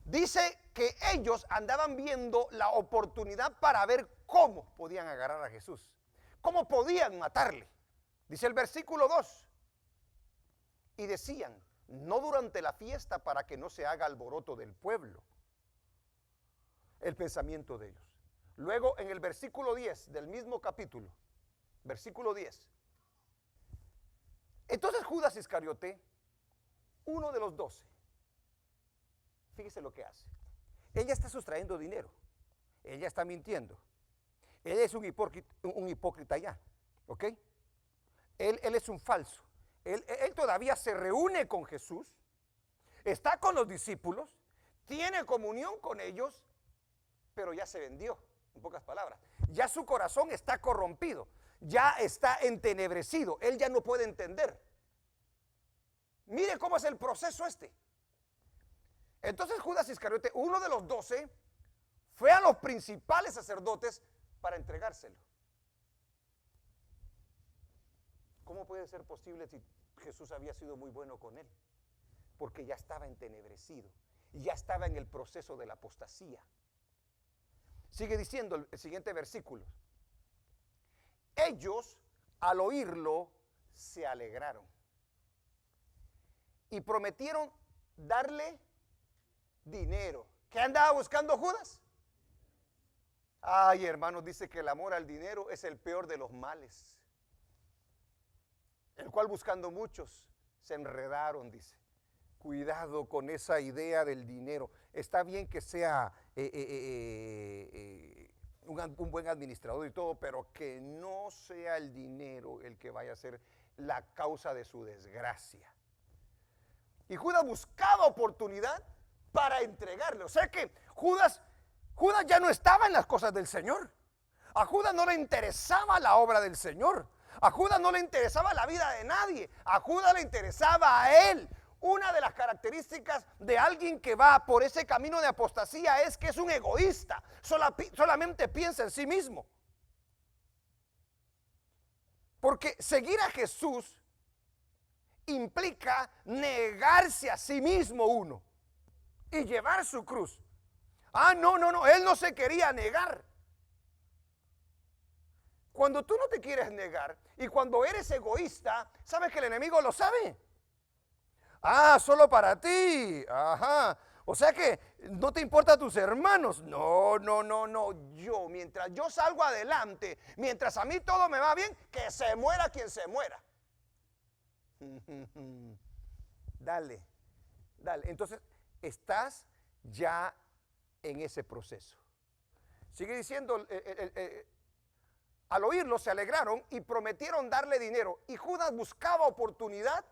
Dice que ellos andaban viendo la oportunidad para ver cómo podían agarrar a Jesús, cómo podían matarle. Dice el versículo 2, y decían, no durante la fiesta para que no se haga alboroto del pueblo. El pensamiento de ellos. Luego en el versículo 10 del mismo capítulo, versículo 10. Entonces Judas Iscariote, uno de los 12, fíjese lo que hace. Ella está sustrayendo dinero, ella está mintiendo, él es un hipócrita ya, ¿ok? Él es un falso. Él todavía se reúne con Jesús, está con los discípulos, tiene comunión con ellos, pero ya se vendió, en pocas palabras. Ya su corazón está corrompido, ya está entenebrecido, él ya no puede entender. Mire cómo es el proceso este. Entonces Judas Iscariote, uno de los 12, fue a los principales sacerdotes para entregárselo. ¿Cómo puede ser posible si Jesús había sido muy bueno con él? Porque ya estaba entenebrecido, ya estaba en el proceso de la apostasía. Sigue diciendo el siguiente versículo. Ellos, al oírlo, se alegraron y prometieron darle dinero. ¿Qué andaba buscando Judas? Ay, hermanos, dice que el amor al dinero es el peor de los males, el cual buscando muchos se enredaron, dice. Cuidado con esa idea del dinero. Está bien que sea un buen administrador y todo, pero que no sea el dinero el que vaya a ser la causa de su desgracia. Y Judas buscaba oportunidad para entregarle. O sea que Judas ya no estaba en las cosas del Señor. A Judas no le interesaba la obra del Señor. A Judas no le interesaba la vida de nadie. A Judas le interesaba a él. Una de las características de alguien que va por ese camino de apostasía es que es un egoísta. Solamente piensa en sí mismo. Porque seguir a Jesús implica negarse a sí mismo uno y llevar su cruz. No, él no se quería negar. Cuando tú no te quieres negar y cuando eres egoísta, ¿sabes que el enemigo lo sabe? Solo para ti. Ajá. O sea que no te importa a tus hermanos. No. Mientras yo salgo adelante, mientras a mí todo me va bien, que se muera quien se muera. Dale. Entonces, estás ya en ese proceso. Sigue diciendo, al oírlo se alegraron y prometieron darle dinero. Y Judas buscaba oportunidad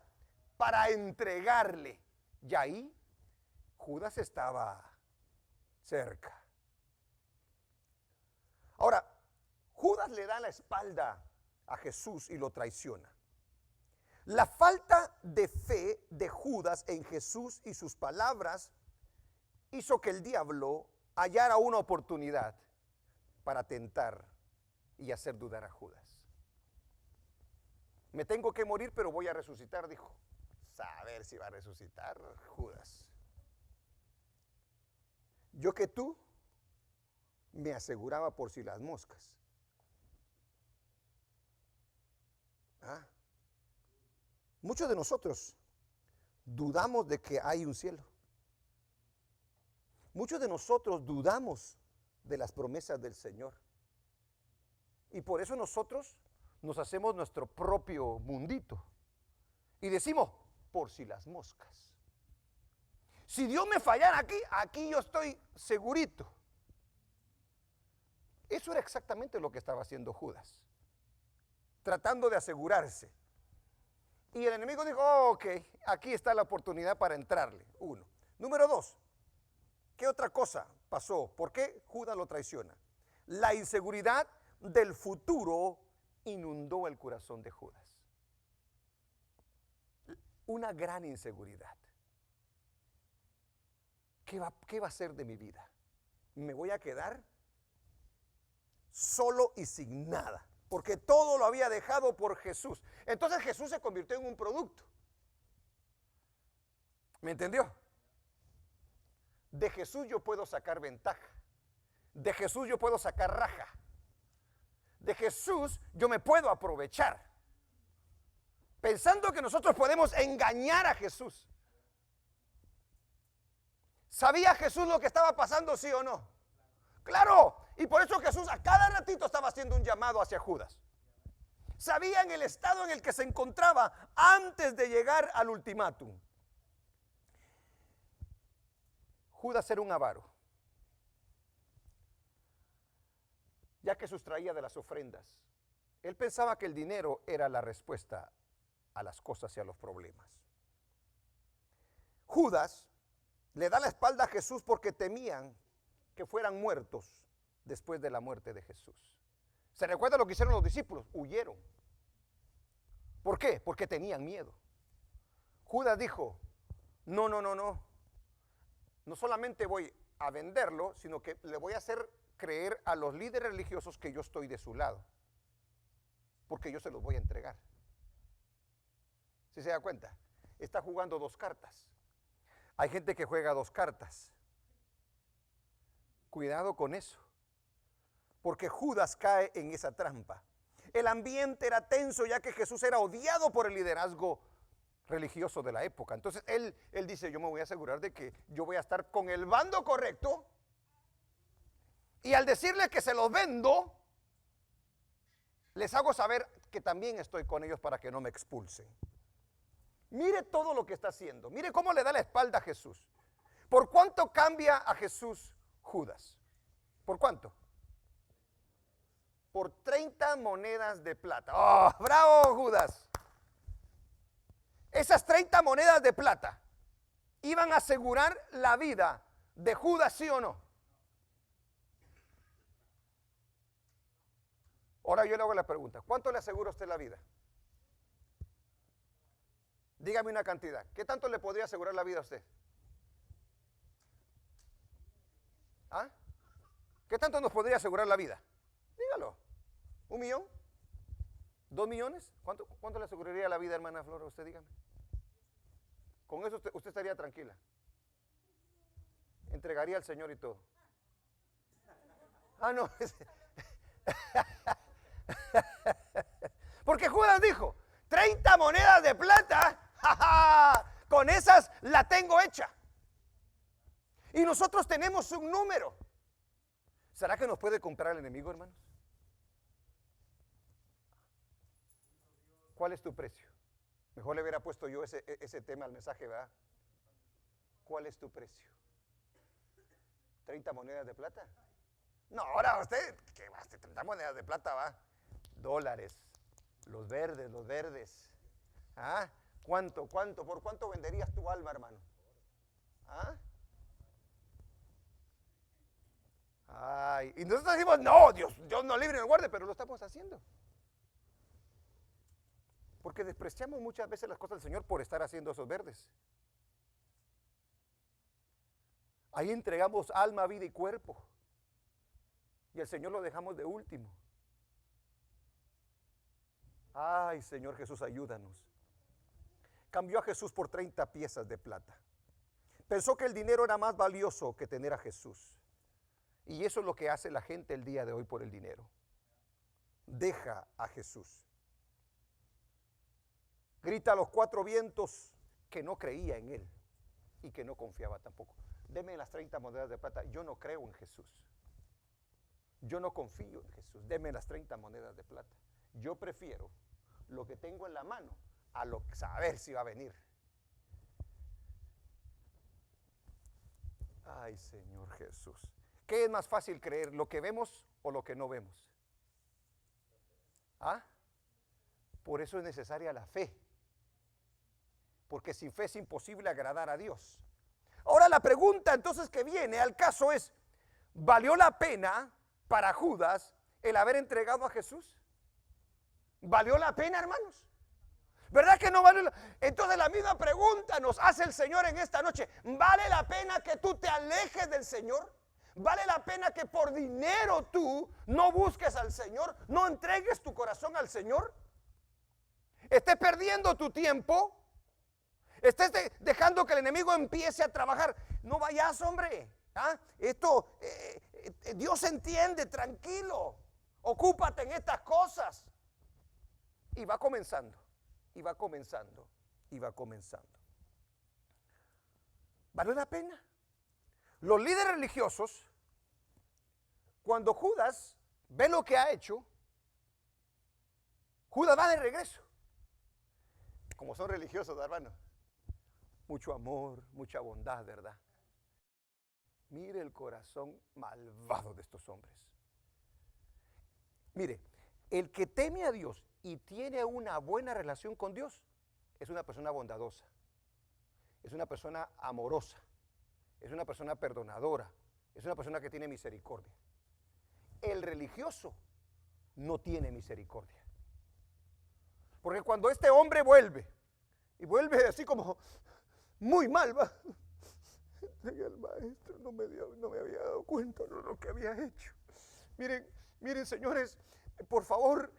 para entregarle. Y ahí Judas estaba cerca. Ahora, Judas le da la espalda a Jesús y lo traiciona. La falta de fe de Judas en Jesús y sus palabras hizo que el diablo hallara una oportunidad para tentar y hacer dudar a Judas. Me tengo que morir, pero voy a resucitar, dijo. Saber si va a resucitar Judas. Yo que tú me aseguraba por si las moscas. Muchos de nosotros dudamos de que hay un cielo. Muchos de nosotros dudamos de las promesas del Señor. Y por eso nosotros nos hacemos nuestro propio mundito. Y decimos, por si las moscas. Si Dios me fallara aquí yo estoy segurito. Eso era exactamente lo que estaba haciendo Judas. Tratando de asegurarse. Y el enemigo dijo, ok, aquí está la oportunidad para entrarle. Uno. Número dos, ¿qué otra cosa pasó? ¿Por qué Judas lo traiciona? La inseguridad del futuro inundó el corazón de Judas. Una gran inseguridad. ¿Qué va a ser de mi vida? ¿Me voy a quedar solo y sin nada? Porque todo lo había dejado por Jesús. Entonces Jesús se convirtió en un producto. ¿Me entendió? De Jesús yo puedo sacar ventaja. De Jesús yo puedo sacar raja. De Jesús yo me puedo aprovechar. Pensando que nosotros podemos engañar a Jesús. ¿Sabía Jesús lo que estaba pasando, sí o no? Claro, y por eso Jesús a cada ratito estaba haciendo un llamado hacia Judas. Sabía en el estado en el que se encontraba antes de llegar al ultimátum. Judas era un avaro, ya que sustraía de las ofrendas. Él pensaba que el dinero era la respuesta a las cosas y a los problemas. Judas le da la espalda a Jesús porque temían que fueran muertos después de la muerte de Jesús. ¿Se recuerda lo que hicieron los discípulos? Huyeron. ¿Por qué? Porque tenían miedo. Judas dijo, no. No solamente voy a venderlo, sino que le voy a hacer creer a los líderes religiosos que yo estoy de su lado. Porque yo se los voy a entregar. ¿Sí se da cuenta? Está jugando dos cartas. Hay gente que juega dos cartas. Cuidado con eso. Porque Judas cae en esa trampa. El ambiente era tenso ya que Jesús era odiado por el liderazgo religioso de la época. Entonces él dice, yo me voy a asegurar de que yo voy a estar con el bando correcto. Y al decirle que se los vendo, les hago saber que también estoy con ellos para que no me expulsen. Mire todo lo que está haciendo. Mire cómo le da la espalda a Jesús. ¿Por cuánto cambia a Jesús Judas? ¿Por cuánto? por 30 monedas de plata. ¡Oh, bravo, Judas! Esas 30 monedas de plata iban a asegurar la vida de Judas, ¿sí o no? Ahora yo le hago la pregunta, ¿cuánto le asegura a usted la vida? Dígame una cantidad. ¿Qué tanto le podría asegurar la vida a usted? ¿Ah? ¿Qué tanto nos podría asegurar la vida? Dígalo. ¿1 millón? ¿2 millones? ¿Cuánto le aseguraría la vida, hermana Flora? Usted dígame. Con eso usted estaría tranquila. Entregaría al Señor y todo. Ah, no. Porque Judas dijo, 30 monedas de plata, con esas la tengo hecha. Y nosotros tenemos un número. ¿Será que nos puede comprar el enemigo, hermanos? ¿Cuál es tu precio? Mejor le hubiera puesto yo ese tema al mensaje, ¿verdad? ¿Cuál es tu precio? ¿30 monedas de plata? No, ahora usted, ¿qué va? 30 monedas de plata, va. Dólares. Los verdes. ¿Ah? ¿Cuánto? ¿Por cuánto venderías tu alma, hermano? ¿Ah? Ay, y nosotros decimos, no, Dios no libre ni guarde, pero lo estamos haciendo. Porque despreciamos muchas veces las cosas del Señor por estar haciendo esos verdes. Ahí entregamos alma, vida y cuerpo. Y el Señor lo dejamos de último. Ay, Señor Jesús, ayúdanos. Cambió a Jesús por 30 piezas de plata. Pensó que el dinero era más valioso que tener a Jesús. Y eso es lo que hace la gente el día de hoy por el dinero. Deja a Jesús. Grita a los 4 vientos que no creía en Él y que no confiaba tampoco. Deme las 30 monedas de plata. Yo no creo en Jesús. Yo no confío en Jesús. Deme las 30 monedas de plata. Yo prefiero lo que tengo en la mano a saber si va a venir. Ay, Señor Jesús. ¿Qué es más fácil creer? ¿Lo que vemos o lo que no vemos? ¿Ah? Por eso es necesaria la fe. Porque sin fe es imposible agradar a Dios. Ahora la pregunta entonces que viene al caso es, ¿valió la pena para Judas el haber entregado a Jesús? ¿Valió la pena, hermanos? ¿Verdad que no vale? Entonces la misma pregunta nos hace el Señor en esta noche. ¿Vale la pena que tú te alejes del Señor? ¿Vale la pena que por dinero tú no busques al Señor? ¿No entregues tu corazón al Señor? ¿Estés perdiendo tu tiempo? ¿Estés dejando que el enemigo empiece a trabajar? No vayas, hombre. ¿Ah? Dios entiende, tranquilo. Ocúpate en estas cosas. Y va comenzando. Y va comenzando, y va comenzando. ¿Vale la pena? Los líderes religiosos, cuando Judas ve lo que ha hecho, Judas va de regreso. Como son religiosos, hermano. Mucho amor, mucha bondad, ¿verdad? Mire el corazón malvado de estos hombres. Mire, el que teme a Dios y tiene una buena relación con Dios, es una persona bondadosa, es una persona amorosa, es una persona perdonadora, es una persona que tiene misericordia. El religioso no tiene misericordia. Porque cuando este hombre vuelve, y vuelve así como muy mal, va, el maestro no me había dado cuenta de lo que había hecho. Miren, señores, por favor,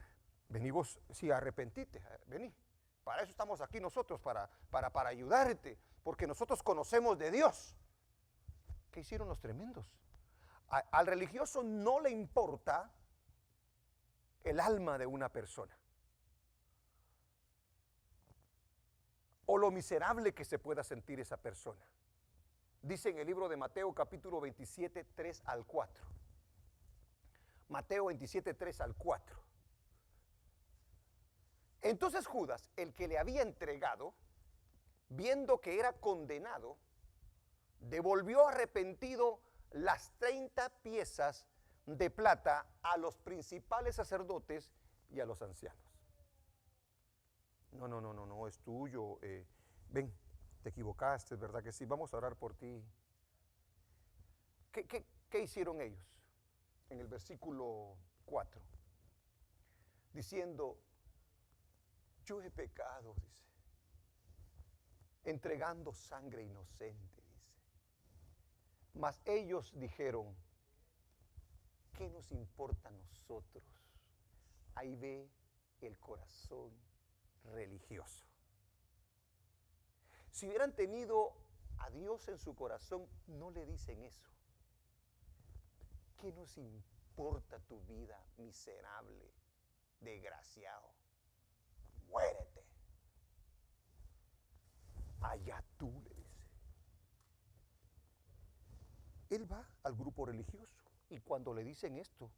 vení vos, si arrepentite, vení. Para eso estamos aquí nosotros, para ayudarte, porque nosotros conocemos de Dios. ¿Qué hicieron los tremendos? Al religioso no le importa el alma de una persona, o lo miserable que se pueda sentir esa persona. Dice en el libro de Mateo capítulo 27, 3 al 4. Mateo 27, 3 al 4. Entonces Judas, el que le había entregado, viendo que era condenado, devolvió arrepentido las 30 piezas de plata a los principales sacerdotes y a los ancianos. No, no, no, no, no, es tuyo. Ven, te equivocaste, ¿verdad que sí? Vamos a orar por ti. ¿Qué hicieron ellos? En el versículo 4, diciendo, yo he pecado, dice, entregando sangre inocente, dice. Mas ellos dijeron, ¿qué nos importa a nosotros? Ahí ve el corazón religioso. Si hubieran tenido a Dios en su corazón, no le dicen eso. ¿Qué nos importa tu vida, miserable, desgraciado? Muérete. Allá tú, le dice. Él va al grupo religioso y cuando le dicen esto,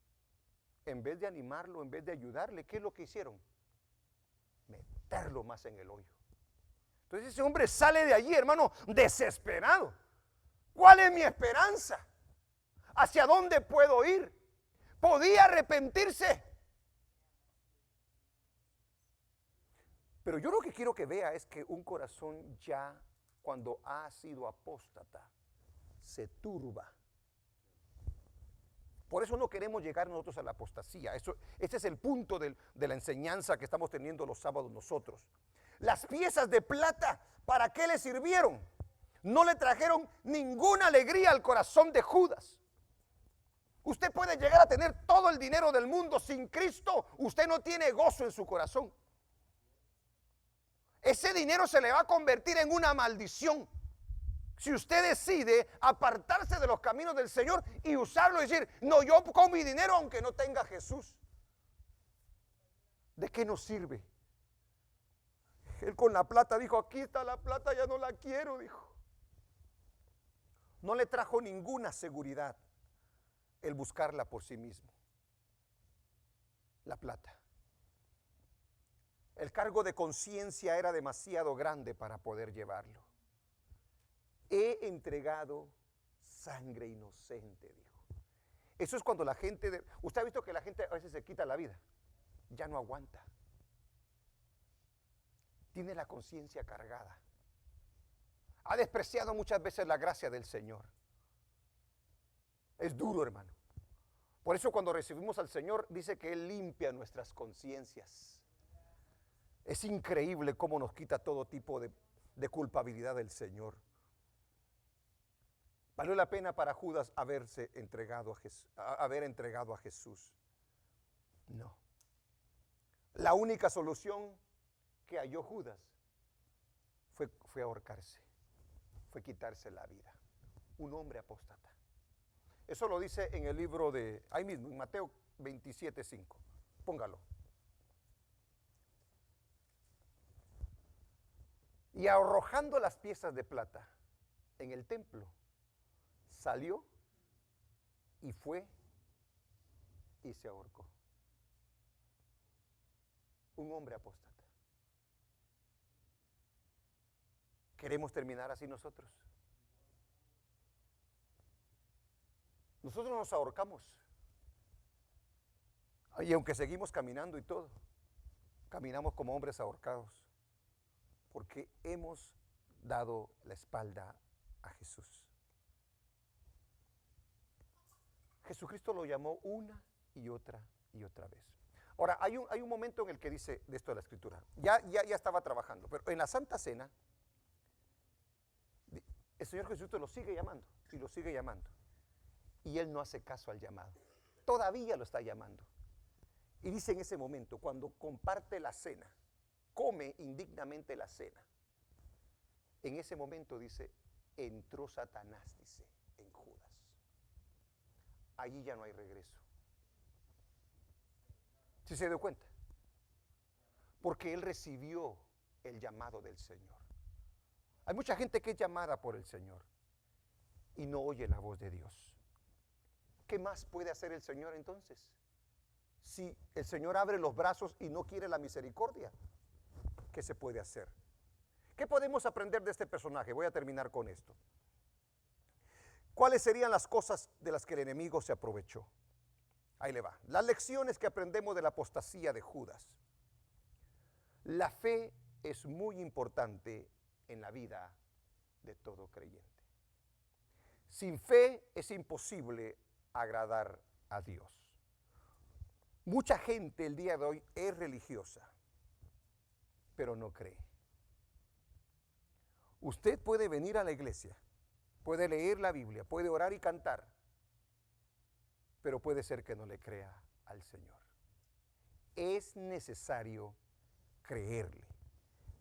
en vez de animarlo, en vez de ayudarle, ¿qué es lo que hicieron? Meterlo más en el hoyo. Entonces ese hombre sale de allí, hermano, desesperado. ¿Cuál es mi esperanza? ¿Hacia dónde puedo ir? ¿Podía arrepentirse? Pero yo lo que quiero que vea es que un corazón ya, cuando ha sido apóstata, se turba. Por eso no queremos llegar nosotros a la apostasía. Ese es el punto de la enseñanza que estamos teniendo los sábados nosotros. Las piezas de plata, ¿para qué le sirvieron? No le trajeron ninguna alegría al corazón de Judas. Usted puede llegar a tener todo el dinero del mundo, sin Cristo usted no tiene gozo en su corazón. Ese dinero se le va a convertir en una maldición si usted decide apartarse de los caminos del Señor y usarlo y decir, no, yo con mi dinero aunque no tenga a Jesús. ¿De qué nos sirve? Él con la plata dijo, aquí está la plata, ya no la quiero, dijo. No le trajo ninguna seguridad el buscarla por sí mismo. La plata. El cargo de conciencia era demasiado grande para poder llevarlo. He entregado sangre inocente, dijo. Eso es cuando la gente, usted ha visto que la gente a veces se quita la vida, ya no aguanta. Tiene la conciencia cargada. Ha despreciado muchas veces la gracia del Señor. Es duro, hermano. Por eso cuando recibimos al Señor dice que Él limpia nuestras conciencias. Es increíble cómo nos quita todo tipo de culpabilidad del Señor. ¿Valió la pena para Judas haber entregado a Jesús? No. La única solución que halló Judas fue ahorcarse, fue quitarse la vida. Un hombre apóstata. Eso lo dice en el libro de, ahí mismo, en Mateo 27:5. Póngalo. Y arrojando las piezas de plata en el templo, salió y fue y se ahorcó. Un hombre apóstata. ¿Queremos terminar así nosotros? Nosotros nos ahorcamos. Y aunque seguimos caminando y todo, caminamos como hombres ahorcados. Porque hemos dado la espalda a Jesús. Jesucristo lo llamó una y otra vez. Ahora, hay un momento en el que dice de esto de la Escritura. Ya estaba trabajando, pero en la Santa Cena, el Señor Jesucristo lo sigue llamando y lo sigue llamando. Y Él no hace caso al llamado. Todavía lo está llamando. Y dice en ese momento, cuando comparte la cena, come indignamente la cena. En ese momento dice, entró Satanás, dice, en Judas. Allí ya no hay regreso. ¿Sí se dio cuenta? Porque él recibió el llamado del Señor. Hay mucha gente que es llamada por el Señor y no oye la voz de Dios. ¿Qué más puede hacer el Señor entonces? Si el Señor abre los brazos y no quiere la misericordia, ¿qué se puede hacer? ¿Qué podemos aprender de este personaje? Voy a terminar con esto. ¿Cuáles serían las cosas de las que el enemigo se aprovechó? Ahí le va. Las lecciones que aprendemos de la apostasía de Judas. La fe es muy importante en la vida de todo creyente. Sin fe es imposible agradar a Dios. Mucha gente el día de hoy es religiosa, pero no cree. Usted puede venir a la iglesia, puede leer la Biblia, puede orar y cantar, pero puede ser que no le crea al Señor. Es necesario creerle.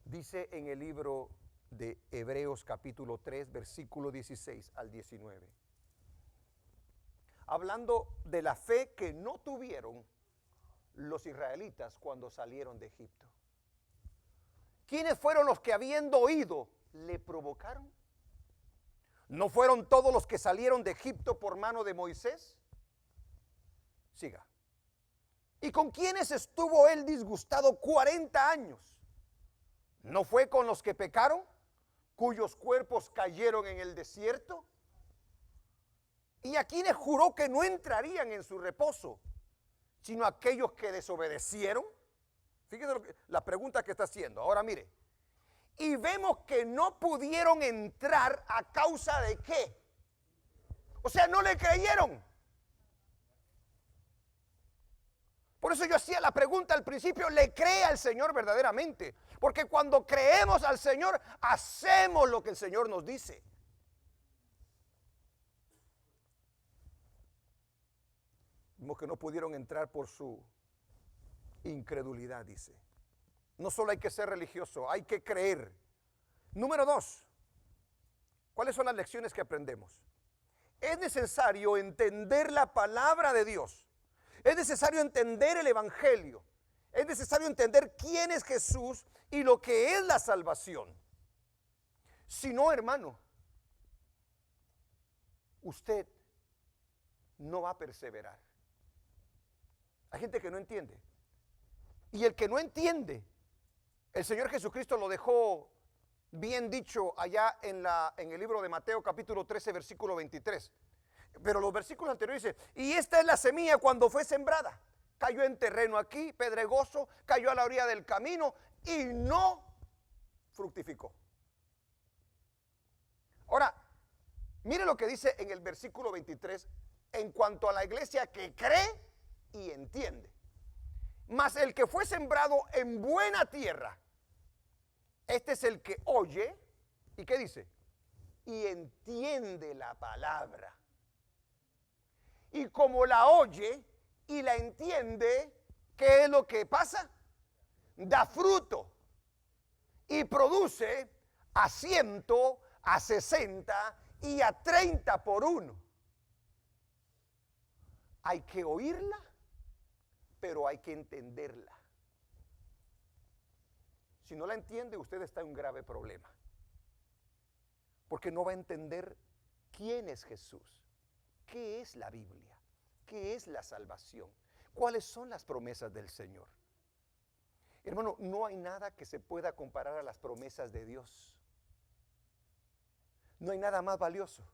Dice en el libro de Hebreos capítulo 3, versículo 16 al 19. Hablando de la fe que no tuvieron los israelitas cuando salieron de Egipto. ¿Quiénes fueron los que habiendo oído le provocaron? ¿No fueron todos los que salieron de Egipto por mano de Moisés? Siga. ¿Y con quiénes estuvo él disgustado 40 años? ¿No fue con los que pecaron, cuyos cuerpos cayeron en el desierto? ¿Y a quienes juró que no entrarían en su reposo, sino aquellos que desobedecieron? Fíjese la pregunta que está haciendo. Ahora mire, y vemos que no pudieron entrar a causa de ¿qué? O sea, no le creyeron. Por eso yo hacía la pregunta al principio, ¿le cree al Señor verdaderamente? Porque cuando creemos al Señor, hacemos lo que el Señor nos dice. Vemos que no pudieron entrar por su incredulidad, dice. No solo hay que ser religioso, hay que creer. Número 2, ¿cuáles son las lecciones que aprendemos? Es necesario entender la palabra de Dios. Es necesario entender el Evangelio. Es necesario entender quién es Jesús y lo que es la salvación. Si no, hermano, usted no va a perseverar. Hay gente que no entiende. Y el que no entiende, el Señor Jesucristo lo dejó bien dicho allá en el libro de Mateo capítulo 13 versículo 23. Pero los versículos anteriores dicen, y esta es la semilla cuando fue sembrada. Cayó en terreno aquí, pedregoso, cayó a la orilla del camino y no fructificó. Ahora, mire lo que dice en el versículo 23 en cuanto a la iglesia que cree y entiende. Mas el que fue sembrado en buena tierra, este es el que oye, ¿y qué dice? Y entiende la palabra. Y como la oye y la entiende, ¿qué es lo que pasa? Da fruto y produce a 100, a 60 y a 30 por uno. Hay que oírla, pero hay que entenderla. Si no la entiende, usted está en un grave problema. Porque no va a entender quién es Jesús, qué es la Biblia, qué es la salvación, cuáles son las promesas del Señor. Hermano, no hay nada que se pueda comparar a las promesas de Dios. No hay nada más valioso.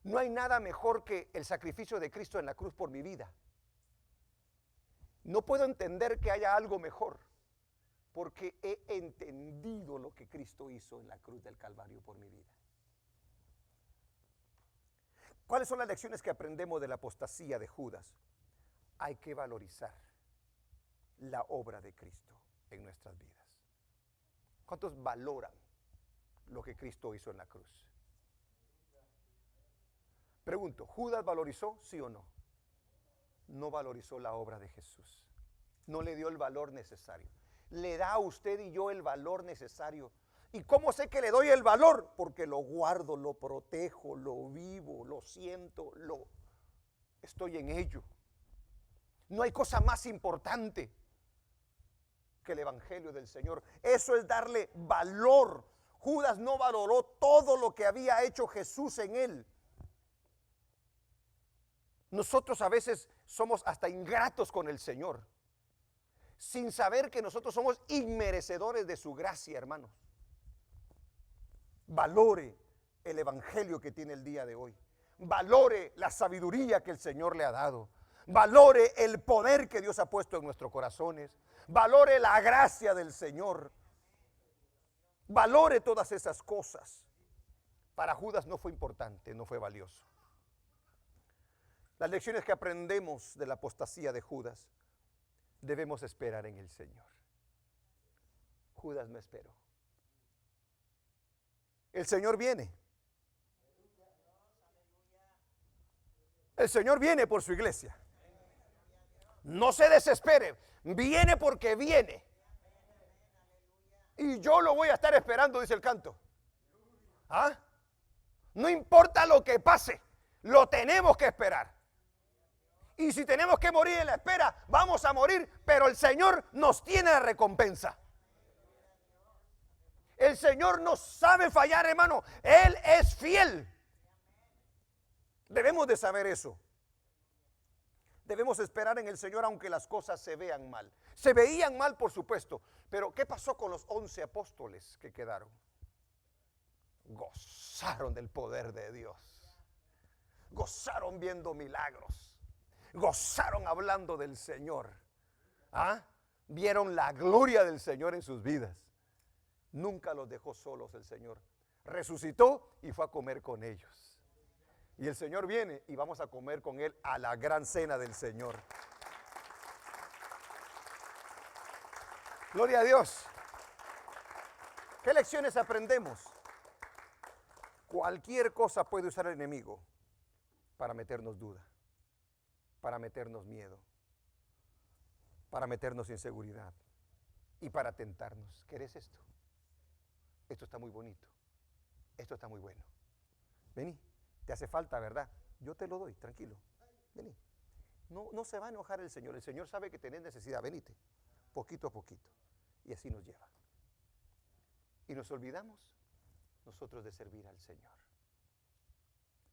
No hay nada mejor que el sacrificio de Cristo en la cruz por mi vida. No puedo entender que haya algo mejor, porque he entendido lo que Cristo hizo en la cruz del Calvario por mi vida. ¿Cuáles son las lecciones que aprendemos de la apostasía de Judas? Hay que valorizar la obra de Cristo en nuestras vidas. ¿Cuántos valoran lo que Cristo hizo en la cruz? Pregunto, ¿Judas valorizó, sí o no? No valorizó la obra de Jesús. No le dio el valor necesario. Le da a usted y yo el valor necesario. ¿Y cómo sé que le doy el valor? Porque lo guardo, lo protejo, lo vivo, lo siento, estoy en ello. No hay cosa más importante que el Evangelio del Señor. Eso es darle valor. Judas no valoró todo lo que había hecho Jesús en él. Nosotros a veces somos hasta ingratos con el Señor, sin saber que nosotros somos inmerecedores de su gracia, hermanos. Valore el Evangelio que tiene el día de hoy. Valore la sabiduría que el Señor le ha dado. Valore el poder que Dios ha puesto en nuestros corazones. Valore la gracia del Señor. Valore todas esas cosas. Para Judas no fue importante, no fue valioso. Las lecciones que aprendemos de la apostasía de Judas, debemos esperar en el Señor. Judas no esperó. El Señor viene. El Señor viene por su iglesia. No se desespere. Viene porque viene. Y yo lo voy a estar esperando, dice el canto. ¿Ah? No importa lo que pase, lo tenemos que esperar. Y si tenemos que morir en la espera, vamos a morir, pero el Señor nos tiene la recompensa. El Señor no sabe fallar, hermano. Él es fiel. Debemos de saber eso. Debemos esperar en el Señor aunque las cosas se vean mal. Se veían mal, por supuesto, pero ¿qué pasó con los 11 apóstoles que quedaron? Gozaron del poder de Dios. Gozaron viendo milagros. Gozaron hablando del Señor. ¿Ah? Vieron la gloria del Señor en sus vidas. Nunca los dejó solos el Señor. Resucitó y fue a comer con ellos. Y el Señor viene y vamos a comer con Él a la gran cena del Señor. Gloria a Dios. ¿Qué lecciones aprendemos? Cualquier cosa puede usar el enemigo para meternos duda, para meternos miedo, para meternos inseguridad y para tentarnos. ¿Querés esto? Esto está muy bonito. Esto está muy bueno. Vení, te hace falta, ¿verdad? Yo te lo doy, tranquilo. Vení. No se va a enojar el Señor. El Señor sabe que tenés necesidad. Venite, poquito a poquito. Y así nos lleva. Y nos olvidamos nosotros de servir al Señor.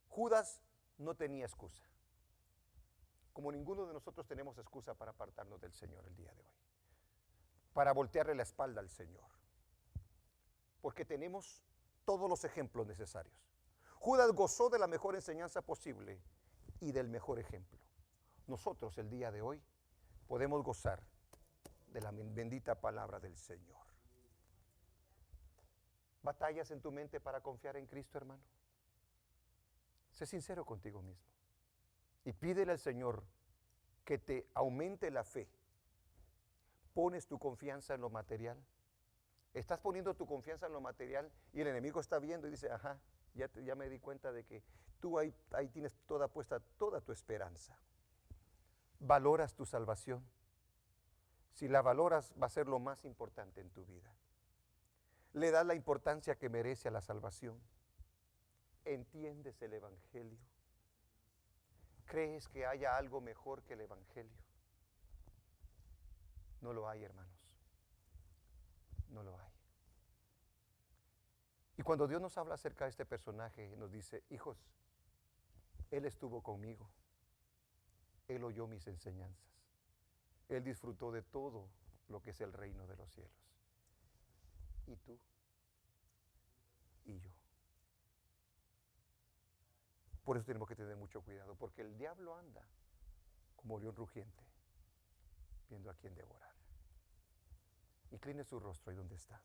Judas no tenía excusa. Como ninguno de nosotros tenemos excusa para apartarnos del Señor el día de hoy. Para voltearle la espalda al Señor. Porque tenemos todos los ejemplos necesarios. Judas gozó de la mejor enseñanza posible y del mejor ejemplo. Nosotros el día de hoy podemos gozar de la bendita palabra del Señor. ¿Batallas en tu mente para confiar en Cristo, hermano? Sé sincero contigo mismo y pídele al Señor que te aumente la fe. ¿Pones tu confianza en lo material? Estás poniendo tu confianza en lo material y el enemigo está viendo y dice, ajá, ya me di cuenta de que tú ahí tienes puesta toda tu esperanza. ¿Valoras tu salvación? Si la valoras, va a ser lo más importante en tu vida. ¿Le das la importancia que merece a la salvación? ¿Entiendes el Evangelio? ¿Crees que haya algo mejor que el Evangelio? No lo hay, hermanos. No lo hay. Y cuando Dios nos habla acerca de este personaje, nos dice, hijos, Él estuvo conmigo. Él oyó mis enseñanzas. Él disfrutó de todo lo que es el reino de los cielos. ¿Y tú? ¿Y yo? Por eso tenemos que tener mucho cuidado, porque el diablo anda como león rugiente, viendo a quién devorar. Incline su rostro ahí donde está.